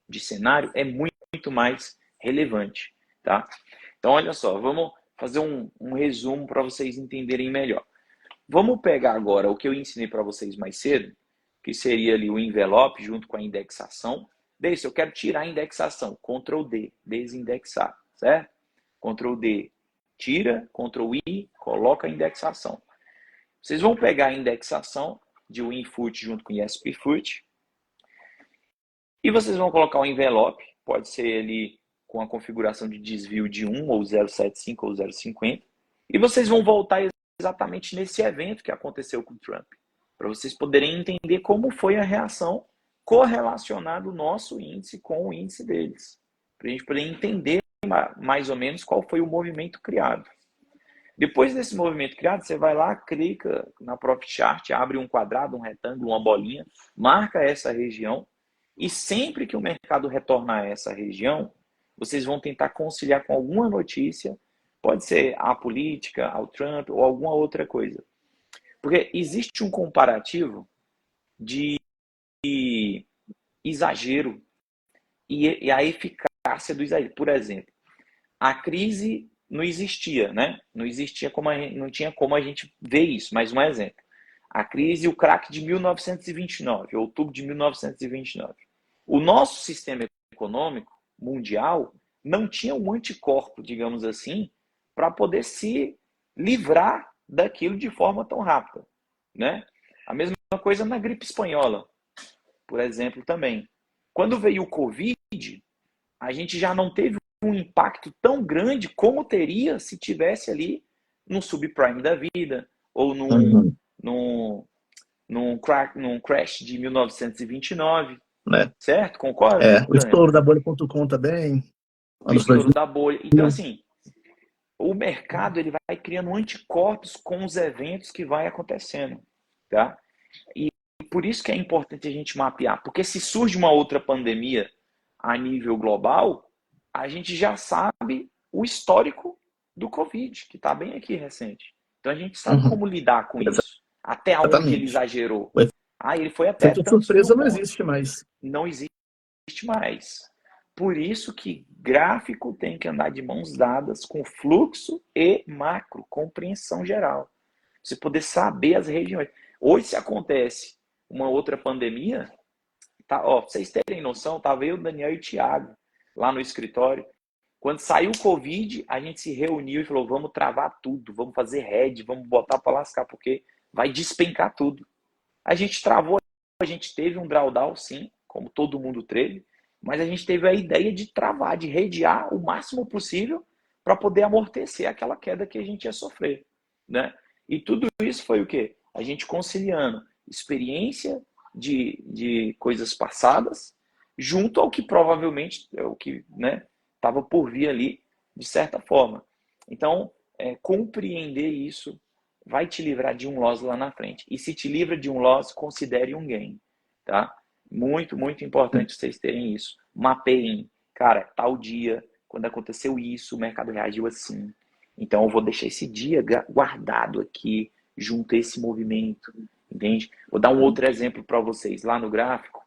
de cenário, é muito mais relevante. Tá? Então, olha só, vamos fazer um resumo para vocês entenderem melhor. Vamos pegar agora o que eu ensinei para vocês mais cedo, que seria ali o envelope junto com a indexação. Desse, eu quero tirar a indexação. Ctrl D, desindexar, certo? Ctrl D, tira, Ctrl I, coloca a indexação. Vocês vão pegar a indexação de WinFoot junto com o ESPFoot e vocês vão colocar o envelope, pode ser ali com a configuração de desvio de 1 ou 0,75 ou 0,50, e vocês vão voltar exatamente nesse evento que aconteceu com o Trump, para vocês poderem entender como foi a reação correlacionada do nosso índice com o índice deles, para a gente poder entender mais ou menos qual foi o movimento criado. Depois desse movimento criado, você vai lá, clica na Profit Chart, abre um quadrado, um retângulo, uma bolinha, marca essa região e sempre que o mercado retornar a essa região, vocês vão tentar conciliar com alguma notícia, pode ser a política, ao Trump ou alguma outra coisa. Porque existe um comparativo de exagero e a eficácia do exagero. Por exemplo, a crise não existia, né? Não existia não tinha como a gente ver isso. Mas um exemplo. A crise e o crack de 1929, outubro de 1929. O nosso sistema econômico mundial não tinha um anticorpo, digamos assim, para poder se livrar daquilo de forma tão rápida, né? A mesma coisa na gripe espanhola, por exemplo, também. Quando veio o Covid, a gente já não teve um impacto tão grande como teria se tivesse ali num subprime da vida ou num crash de 1929, certo? Concorda, O Daniel? estouro da Bolha.com também. O estouro da bolha. Então, assim, o mercado ele vai criando anticorpos com os eventos que vai acontecendo, tá? E por isso que é importante a gente mapear, porque se surge uma outra pandemia a nível global, a gente já sabe o histórico do Covid, que está bem aqui recente. Então a gente sabe como lidar com isso. Até onde ele exagerou. Ele foi até tanto tantos surpresa mil não pontos. existe mais. Não existe mais. Por isso que gráfico tem que andar de mãos dadas com fluxo e macro, compreensão geral. Você poder saber as regiões. Hoje, se acontece uma outra pandemia, tá, ó, pra vocês terem noção, tava eu, Daniel e o Thiago lá no escritório. Quando saiu o Covid, a gente se reuniu e falou, vamos travar tudo, vamos fazer head, vamos botar para lascar, porque vai despencar tudo. A gente travou, a gente teve um drawdown, sim, como todo mundo teve, mas a gente teve a ideia de travar, de redear o máximo possível para poder amortecer aquela queda que a gente ia sofrer, né? E tudo isso foi o quê? A gente conciliando experiência de coisas passadas junto ao que provavelmente é o que, né, estava por vir ali de certa forma. Então, compreender isso vai te livrar de um loss lá na frente. E se te livra de um loss, considere um gain, tá? Muito, muito importante vocês terem isso. Mapeiem. Cara, tal dia, quando aconteceu isso, o mercado reagiu assim. Então, eu vou deixar esse dia guardado aqui, junto a esse movimento, entende? Vou dar um outro exemplo para vocês. Lá no gráfico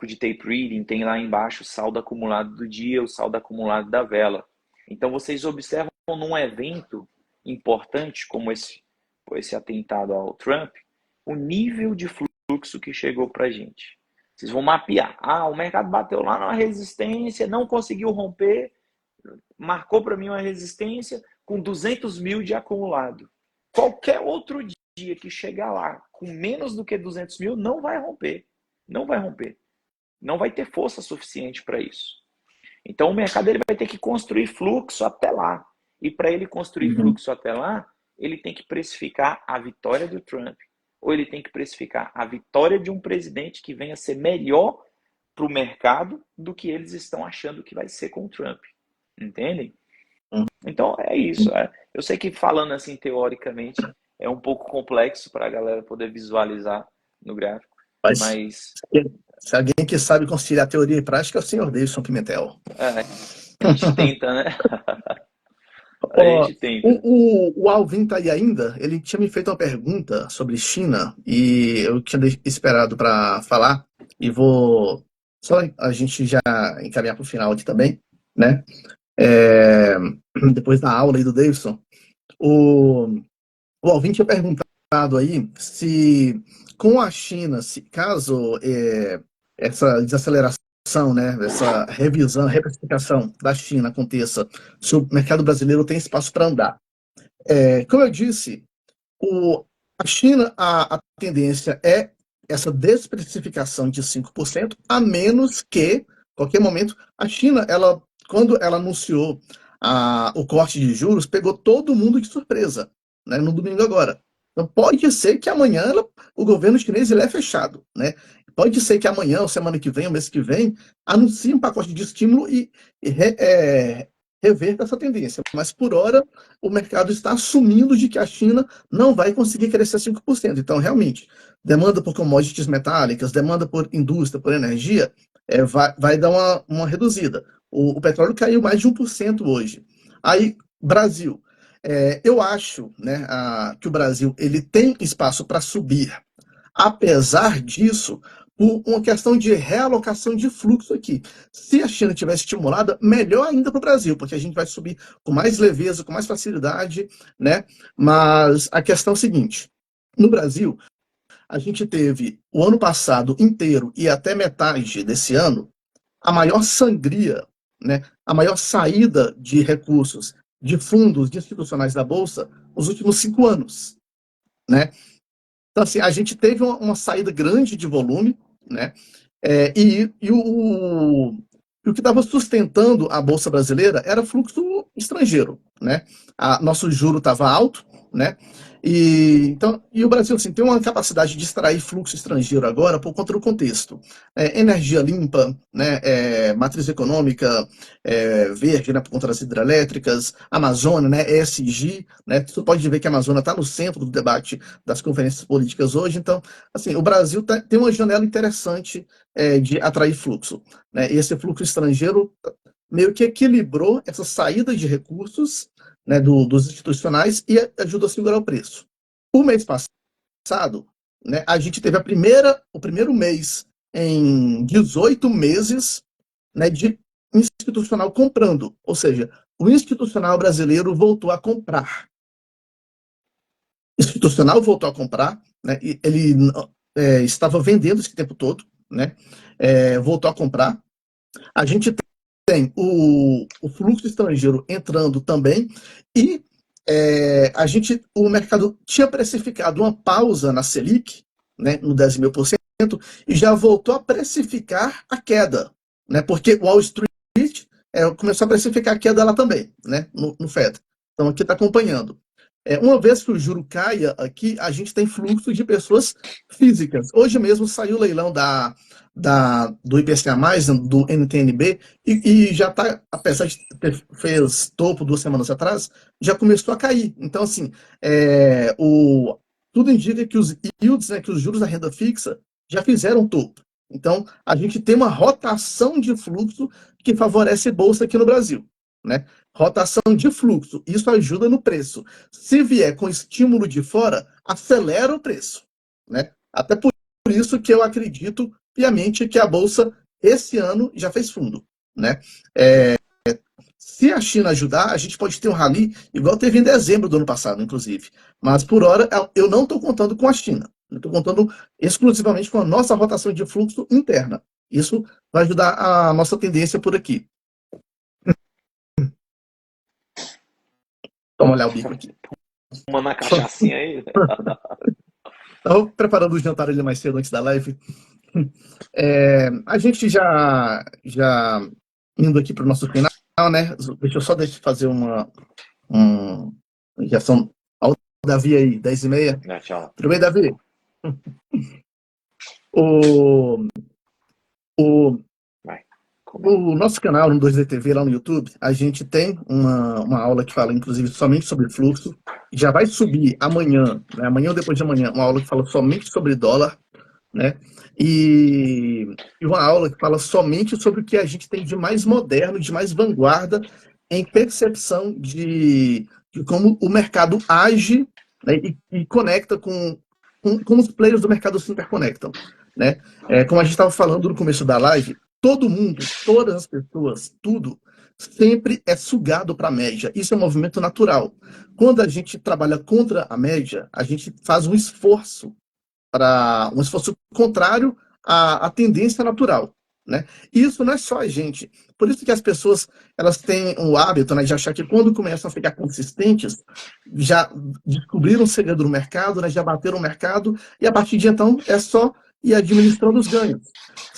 de tape reading, tem lá embaixo o saldo acumulado do dia, o saldo acumulado da vela. Então, vocês observam num evento importante como esse atentado ao Trump, o nível de fluxo que chegou para a gente. Vocês vão mapear. O mercado bateu lá numa resistência, não conseguiu romper, marcou para mim uma resistência com 200 mil de acumulado. Qualquer outro dia que chegar lá com menos do que 200 mil, não vai romper. Não vai romper. Não vai ter força suficiente para isso. Então, o mercado ele vai ter que construir fluxo até lá. E para ele construir fluxo até lá, ele tem que precificar a vitória do Trump, ou ele tem que precificar a vitória de um presidente que venha ser melhor para o mercado do que eles estão achando que vai ser com o Trump. Entendem? Então, é isso. Eu sei que falando assim teoricamente é um pouco complexo para a galera poder visualizar no gráfico, mas se alguém que sabe conciliar teoria e prática é o senhor Davidson Pimentel. A gente tenta, né? A gente tenta. O Alvin tá aí ainda. Ele tinha me feito uma pergunta sobre China e eu tinha esperado para falar e vou só a gente já encaminhar para o final aqui também, né? Depois da aula aí do Davidson, o Alvin tinha perguntado aí se com a China, se caso essa desaceleração, né, essa revisão, reprecificação da China aconteça, se o mercado brasileiro tem espaço para andar. Como eu disse, a China, a tendência é essa desprecificação de 5%, a menos que, a qualquer momento, a China, quando ela anunciou o corte de juros, pegou todo mundo de surpresa, né, no domingo agora. Então, pode ser que amanhã o governo chinês ele é fechado, né? Pode ser que amanhã, ou semana que vem, ou mês que vem, anuncie um pacote de estímulo e reverta essa tendência. Mas, por hora, o mercado está assumindo de que a China não vai conseguir crescer 5%. Então, realmente, demanda por commodities metálicas, demanda por indústria, por energia, vai dar uma reduzida. O petróleo caiu mais de 1% hoje. Aí, Brasil. Eu acho, né, que o Brasil ele tem espaço para subir. Apesar disso, por uma questão de realocação de fluxo aqui. Se a China tivesse estimulada, melhor ainda para o Brasil, porque a gente vai subir com mais leveza, com mais facilidade, né? Mas a questão é a seguinte: no Brasil, a gente teve o ano passado inteiro e até metade desse ano a maior sangria, né? A maior saída de recursos de fundos de institucionais da Bolsa nos últimos 5 anos, né? Então, assim, a gente teve uma saída grande de volume, né? E o que estava sustentando a Bolsa Brasileira era fluxo estrangeiro, né? Nosso juro estava alto, né? E o Brasil assim, tem uma capacidade de extrair fluxo estrangeiro agora por conta do contexto. Energia limpa, né? Matriz econômica verde, né? Por conta das hidrelétricas, Amazônia, né? ESG, né? Você pode ver que a Amazônia está no centro do debate das conferências políticas hoje. Então, assim, o Brasil tem uma janela interessante de atrair fluxo, né? E esse fluxo estrangeiro meio que equilibrou essa saída de recursos, né, dos institucionais e ajuda a segurar o preço. O mês passado, né, a gente teve o primeiro mês em 18 meses, né, de institucional comprando, ou seja, o institucional brasileiro voltou a comprar. O institucional voltou a comprar, né, ele estava vendendo esse tempo todo, né, voltou a comprar. A gente tem o fluxo estrangeiro entrando também e o mercado tinha precificado uma pausa na Selic, né, no 10,5%, e já voltou a precificar a queda, né? Porque Wall Street começou a precificar a queda lá também, né? No Fed. Então aqui está acompanhando. Uma vez que o juro caia aqui, a gente tem fluxo de pessoas físicas. Hoje mesmo saiu o leilão do IPCA+, do NTN-B, e já está, apesar de fez topo 2 semanas atrás, já começou a cair. Então, assim, tudo indica que os yields, né, que os juros da renda fixa, já fizeram topo. Então, a gente tem uma rotação de fluxo que favorece a bolsa aqui no Brasil, né? Rotação de fluxo, isso ajuda no preço. Se vier com estímulo de fora, acelera o preço, né? Até por isso que eu acredito piamente que a bolsa esse ano já fez fundo, né? Se a China ajudar, a gente pode ter um rally igual teve em dezembro do ano passado, inclusive. Mas por hora eu não estou contando com a China. Eu estou contando exclusivamente com a nossa rotação de fluxo interna. Isso vai ajudar a nossa tendência por aqui. Vamos olhar o bico aqui. Uma cachaçinha aí. Estava preparando o jantar ali mais cedo antes da live. A gente já indo aqui para o nosso final, né? Deixa eu só fazer já são. Olha o Davi aí, 10h30. Tchau. Tudo bem, Davi? O nosso canal no 2D TV lá no YouTube, a gente tem uma aula que fala, inclusive, somente sobre fluxo. Já vai subir amanhã, né? Amanhã ou depois de amanhã, uma aula que fala somente sobre dólar, né? E uma aula que fala somente sobre o que a gente tem de mais moderno, de mais vanguarda em percepção de como o mercado age, né? E conecta com os players do mercado se interconectam, né? Como a gente estava falando no começo da live, todo mundo, todas as pessoas, tudo, sempre é sugado para a média. Isso é um movimento natural. Quando a gente trabalha contra a média, a gente faz um esforço contrário à tendência natural, né? E isso não é só a gente. Por isso que as pessoas elas têm o hábito, né, de achar que quando começam a ficar consistentes, já descobriram o segredo do mercado, né, já bateram o mercado, e a partir de então é só ir administrando os ganhos,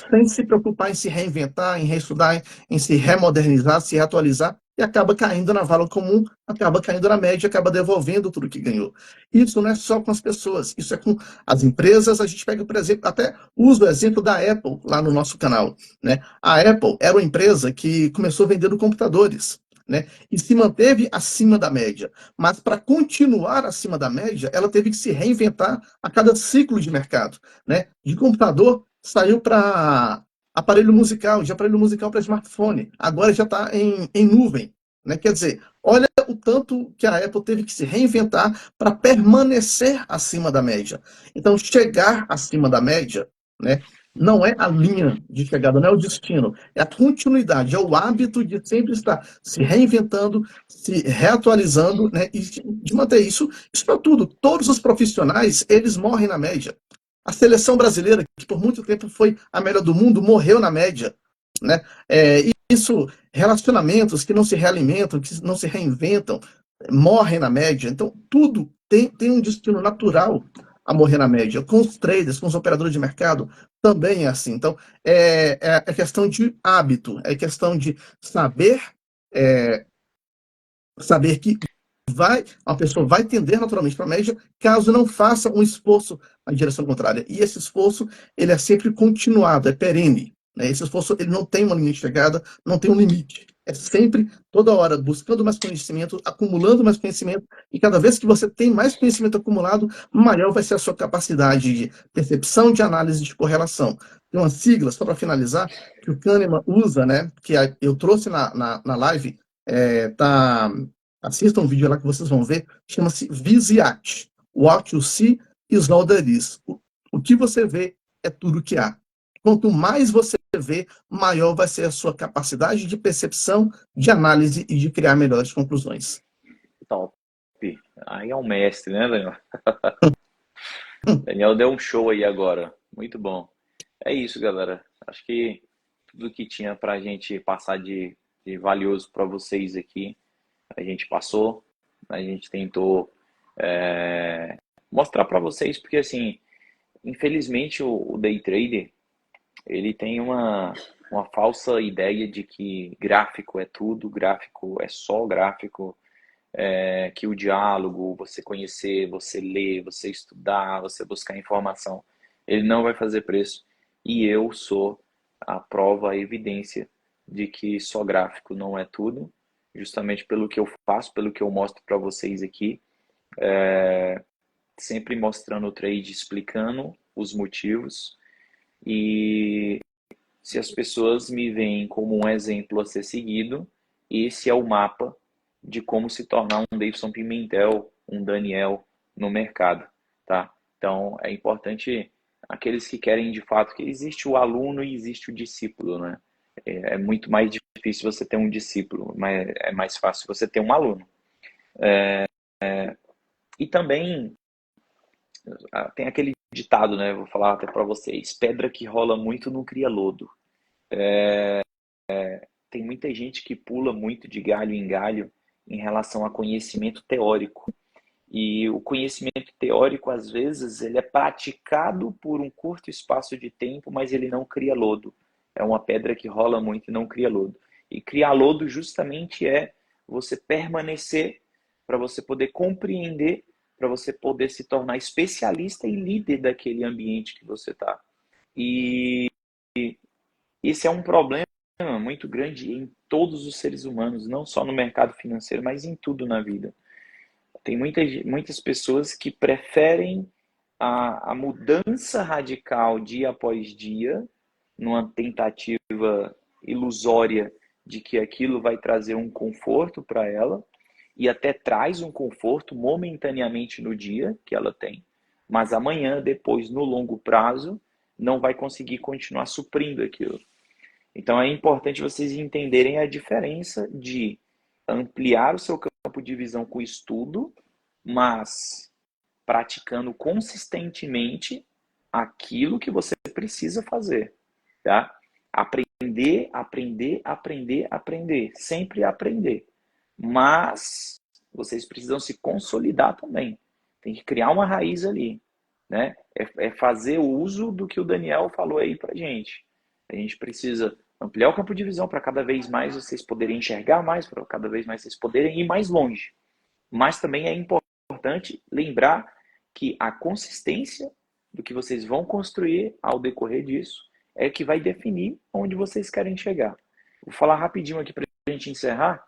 sem se preocupar em se reinventar, em reestudar, em se remodernizar, se atualizar, e acaba caindo na vala comum, acaba caindo na média, acaba devolvendo tudo que ganhou. Isso não é só com as pessoas, isso é com as empresas. A gente pega, por exemplo, até uso o exemplo da Apple lá no nosso canal, né? A Apple era uma empresa que começou vendendo computadores, né? E se manteve acima da média. Mas para continuar acima da média, ela teve que se reinventar a cada ciclo de mercado, né? De computador saiu para aparelho musical, de aparelho musical para smartphone. Agora já está em nuvem, né? Quer dizer, olha o tanto que a Apple teve que se reinventar para permanecer acima da média. Então, chegar acima da média, né, não é a linha de chegada, não é o destino, é a continuidade, é o hábito de sempre estar se reinventando, se reatualizando, né, e de manter isso para tudo. Todos os profissionais, eles morrem na média. A seleção brasileira, que por muito tempo foi a melhor do mundo, morreu na média, né? Isso, relacionamentos que não se realimentam, que não se reinventam, morrem na média. Então, tudo tem um destino natural a morrer na média. Com os traders, com os operadores de mercado, também é assim. Então, é questão de hábito, é questão de saber que uma pessoa vai tender naturalmente para a média, caso não faça um esforço na direção contrária. E esse esforço, ele é sempre continuado, é perene. Né? Esse esforço, ele não tem uma linha de chegada, não tem um limite. É sempre, toda hora, buscando mais conhecimento, acumulando mais conhecimento, e cada vez que você tem mais conhecimento acumulado, maior vai ser a sua capacidade de percepção, de análise, de correlação. Tem uma sigla, só para finalizar, que o Kahneman usa, né, que eu trouxe na live, tá. Assistam um vídeo lá que vocês vão ver, chama-se VISIAT. What you see is all there is. O que você vê é tudo que há. Quanto mais você vê, maior vai ser a sua capacidade de percepção, de análise e de criar melhores conclusões. Top. Aí é um mestre, né, Daniel? Daniel deu um show aí agora. Muito bom. É isso, galera. Acho que tudo que tinha pra gente passar de valioso para vocês aqui, a gente passou, a gente tentou mostrar para vocês, porque assim, infelizmente, o day trader, ele tem uma falsa ideia de que gráfico é tudo, gráfico é só gráfico, que o diálogo, você conhecer, você ler, você estudar, você buscar informação, ele não vai fazer preço. E eu sou a prova, a evidência de que só gráfico não é tudo, justamente pelo que eu faço, pelo que eu mostro para vocês aqui, sempre mostrando o trade, explicando os motivos. E se as pessoas me veem como um exemplo a ser seguido, esse é o mapa de como se tornar um Davidson Pimentel, um Daniel no mercado, tá? Então, é importante aqueles que querem de fato que existe o aluno e existe o discípulo, né? É muito mais difícil você ter um discípulo, mas é mais fácil você ter um aluno. E também tem aquele ditado, né? Vou falar até para vocês: pedra que rola muito não cria lodo. Tem muita gente que pula muito de galho em galho em relação a conhecimento teórico. E o conhecimento teórico, às vezes, ele é praticado por um curto espaço de tempo, mas ele não cria lodo. É uma pedra que rola muito e não cria lodo. E criar lodo justamente é você permanecer para você poder compreender, para você poder se tornar especialista e líder daquele ambiente que você está. E esse é um problema muito grande em todos os seres humanos, não só no mercado financeiro, mas em tudo na vida. Tem muitas pessoas que preferem a mudança radical dia após dia, numa tentativa ilusória de que aquilo vai trazer um conforto para ela, e até traz um conforto momentaneamente no dia que ela tem, mas amanhã, depois, no longo prazo, não vai conseguir continuar suprindo aquilo. Então é importante vocês entenderem a diferença de ampliar o seu campo de visão com estudo, mas praticando consistentemente aquilo que você precisa fazer, tá? Aprender, aprender, aprender, aprender, sempre aprender. Mas vocês precisam se consolidar também. Tem que criar uma raiz ali, né? É fazer uso do que o Daniel falou aí pra gente. A gente precisa ampliar o campo de visão para cada vez mais vocês poderem enxergar mais, para cada vez mais vocês poderem ir mais longe. Mas também é importante lembrar que a consistência do que vocês vão construir ao decorrer disso é que vai definir onde vocês querem chegar. Vou falar rapidinho aqui para a gente encerrar.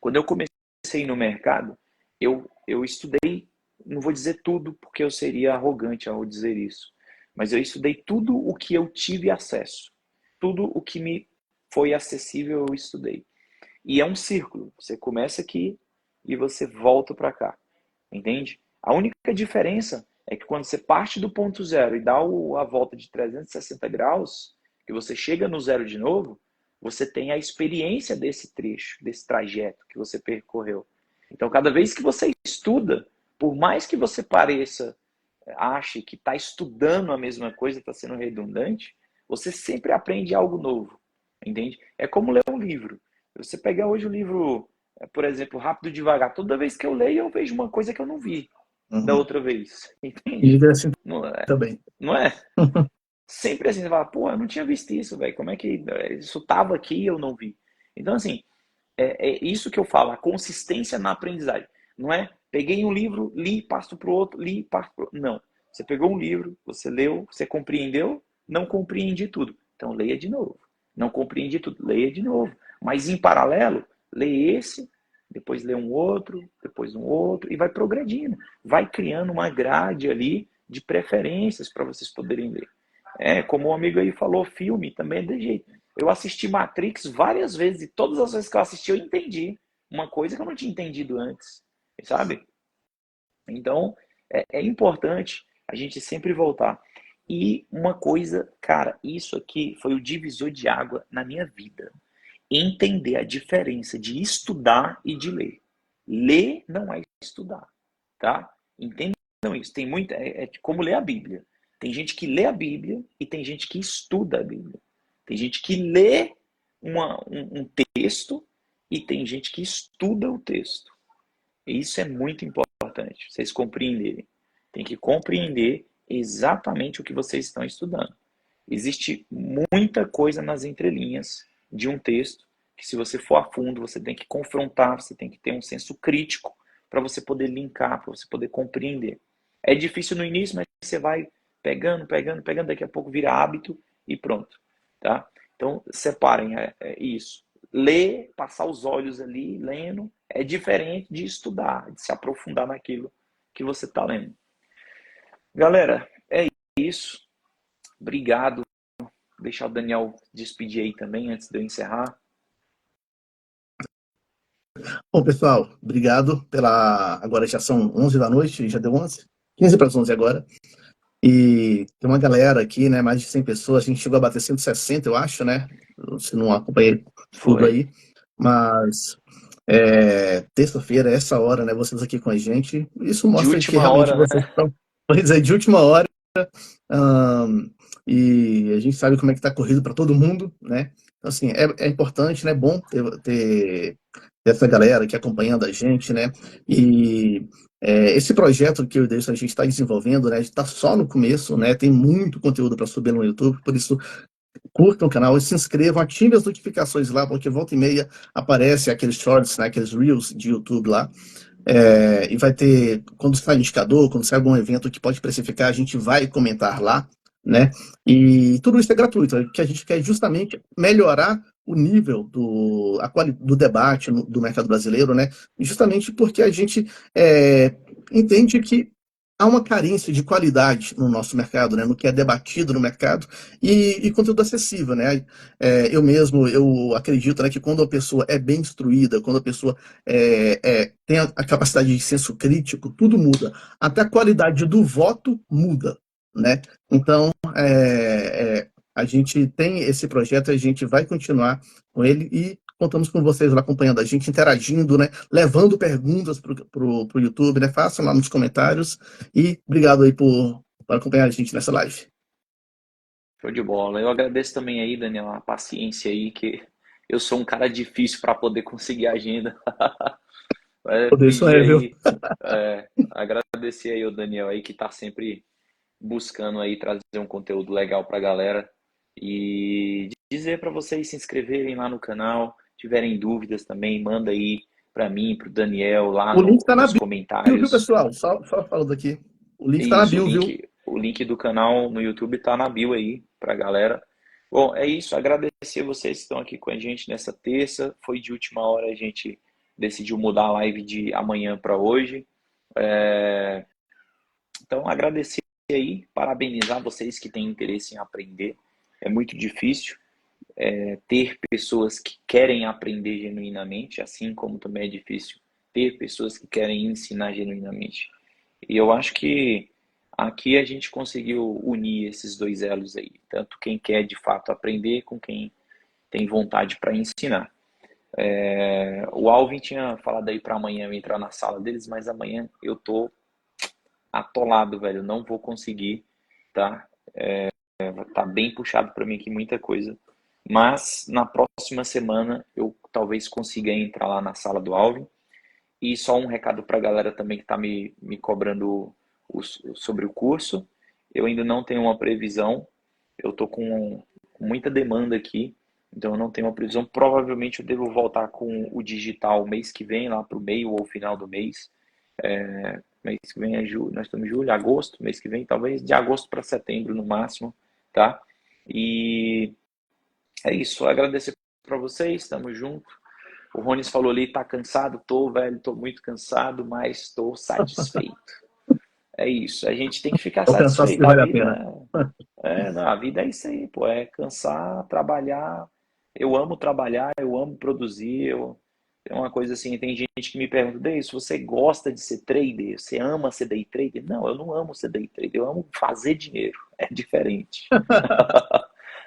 Quando eu comecei no mercado, eu estudei, não vou dizer tudo porque eu seria arrogante ao dizer isso, mas eu estudei tudo o que eu tive acesso. Tudo o que me foi acessível eu estudei. E é um círculo. Você começa aqui e você volta para cá. Entende? A única diferença é que quando você parte do ponto zero e dá a volta de 360 graus, que você chega no zero de novo, você tem a experiência desse trecho, desse trajeto que você percorreu. Então, cada vez que você estuda, por mais que você pareça, ache que está estudando a mesma coisa, está sendo redundante, você sempre aprende algo novo, entende? É como ler um livro. Você pegar hoje o livro, por exemplo, Rápido e Devagar, toda vez que eu leio, eu vejo uma coisa que eu não vi da outra vez, entende? E assim Não é? também. Não é? Sempre assim, você fala, pô, eu não tinha visto isso, velho, como é que isso estava aqui e eu não vi? Então, assim, é isso que eu falo, a consistência na aprendizagem. Não é, peguei um livro, li, passo para o outro, li, passo para o outro. Não. Você pegou um livro, você leu, você compreendeu, não compreendi tudo. Então, leia de novo. Não compreendi tudo, leia de novo. Mas, em paralelo, leia esse, depois lê um outro, depois um outro, e vai progredindo. Vai criando uma grade ali de preferências para vocês poderem ler. Como o amigo aí falou, filme também é de jeito. Eu assisti Matrix várias vezes e todas as vezes que eu assisti eu entendi uma coisa que eu não tinha entendido antes, sabe? Então, é importante a gente sempre voltar. E uma coisa, cara, isso aqui foi o divisor de água na minha vida. Entender a diferença de estudar e de ler. Ler não é estudar, tá? Entendam isso. Tem muita, como ler a Bíblia. Tem gente que lê a Bíblia e tem gente que estuda a Bíblia. Tem gente que lê um texto e tem gente que estuda o texto. E isso é muito importante, vocês compreenderem. Tem que compreender exatamente o que vocês estão estudando. Existe muita coisa nas entrelinhas de um texto que, se você for a fundo, você tem que confrontar, você tem que ter um senso crítico para você poder linkar, para você poder compreender. É difícil no início, mas você vai pegando, daqui a pouco vira hábito e pronto, tá? Então, separem isso. Ler, passar os olhos ali, lendo, é diferente de estudar, de se aprofundar naquilo que você está lendo. Galera, é isso. Obrigado. Vou deixar o Daniel despedir aí também, antes de eu encerrar. Bom, pessoal, obrigado pela... Agora já são 11 da noite, já deu 11? 15 para as 11 agora. E tem uma galera aqui, né? Mais de 100 pessoas. A gente chegou a bater 160, eu acho, né? Se não acompanhei tudo aí. Mas terça-feira, essa hora, né? Vocês aqui com a gente. Isso mostra que realmente hora, vocês estão... Pois é, de última hora. E a gente sabe como é que tá corrido para todo mundo, né? Então, assim, é importante, né? É bom ter essa galera aqui acompanhando a gente, né? E esse projeto que eu e o Deus a gente está desenvolvendo, né? A gente está só no começo, né? Tem muito conteúdo para subir no YouTube, por isso curtam o canal e se inscrevam, ativem as notificações lá, porque volta e meia aparece aqueles shorts, né? Aqueles reels de YouTube lá. E vai ter, quando sai indicador, quando sai algum evento que pode precificar, a gente vai comentar lá, né? E tudo isso é gratuito, o que a gente quer justamente melhorar o nível do debate do mercado brasileiro, né? Justamente porque a gente entende que há uma carência de qualidade no nosso mercado, né? No que é debatido no mercado e conteúdo acessível, né? Eu acredito, né, que quando a pessoa é bem instruída, quando a pessoa tem a capacidade de senso crítico, tudo muda. Até a qualidade do voto muda, né? Então, a gente tem esse projeto, a gente vai continuar com ele e contamos com vocês lá acompanhando a gente, interagindo, né? Levando perguntas pro YouTube, né? Façam lá nos comentários e obrigado aí por acompanhar a gente nessa live. Show de bola. Eu agradeço também aí, Daniel, a paciência aí, que eu sou um cara difícil para poder conseguir a agenda. Isso Pedir viu? aí, agradecer aí o Daniel aí, que tá sempre buscando aí trazer um conteúdo legal pra galera. E dizer para vocês se inscreverem lá no canal, tiverem dúvidas também, manda aí para mim, pro Daniel lá O link tá na nos bio, viu, comentários. pessoal? Só falando aqui. O link tá na Isso, bio, viu? o link do canal no YouTube tá na bio aí pra galera. Bom, é isso. Agradecer vocês que estão aqui com a gente nessa terça. Foi de última hora, a gente decidiu mudar a live de amanhã para hoje. Então, agradecer aí, parabenizar vocês que têm interesse em aprender. É muito difícil ter pessoas que querem aprender genuinamente, assim como também é difícil ter pessoas que querem ensinar genuinamente. E eu acho que aqui a gente conseguiu unir esses dois elos aí, tanto quem quer de fato aprender com quem tem vontade para ensinar. O Alvin tinha falado aí para amanhã eu entrar na sala deles, mas amanhã eu tô atolado, velho, não vou conseguir, tá? Tá bem puxado para mim aqui muita coisa. Mas na próxima semana eu talvez consiga entrar lá na sala do Alvin. E só um recado para a galera também que está me cobrando sobre o curso. Eu ainda não tenho uma previsão. Eu estou com muita demanda aqui, então eu não tenho uma previsão. Provavelmente eu devo voltar com o digital mês que vem, lá para o meio ou final do mês. Mês que vem é julho, nós estamos em julho, agosto, mês que vem, talvez de agosto para setembro no máximo, tá? E é isso, agradecer para vocês, estamos juntos. O Ronis falou ali, tá cansado? Tô, velho, tô muito cansado, mas tô satisfeito. É isso, a gente tem que ficar O cansaço que satisfeito. A vale a vida pena. não, a vida é isso aí, pô, é cansar, trabalhar. Eu amo trabalhar, eu amo produzir. É uma coisa assim, tem gente que me pergunta, Deis, você gosta de ser trader? Você ama ser day trader? Não, eu não amo ser day trader, eu amo fazer dinheiro. É diferente.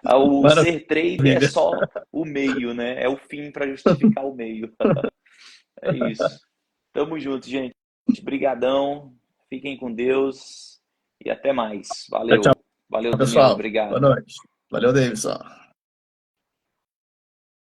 O ser trader é Maravilha. só o meio, né? É o fim para justificar o meio. É isso. Tamo junto, gente. Brigadão. Fiquem com Deus e até mais. Tchau, Valeu. tchau, Valeu, Daniel. pessoal. Boa Obrigado. noite. Valeu, Davidson.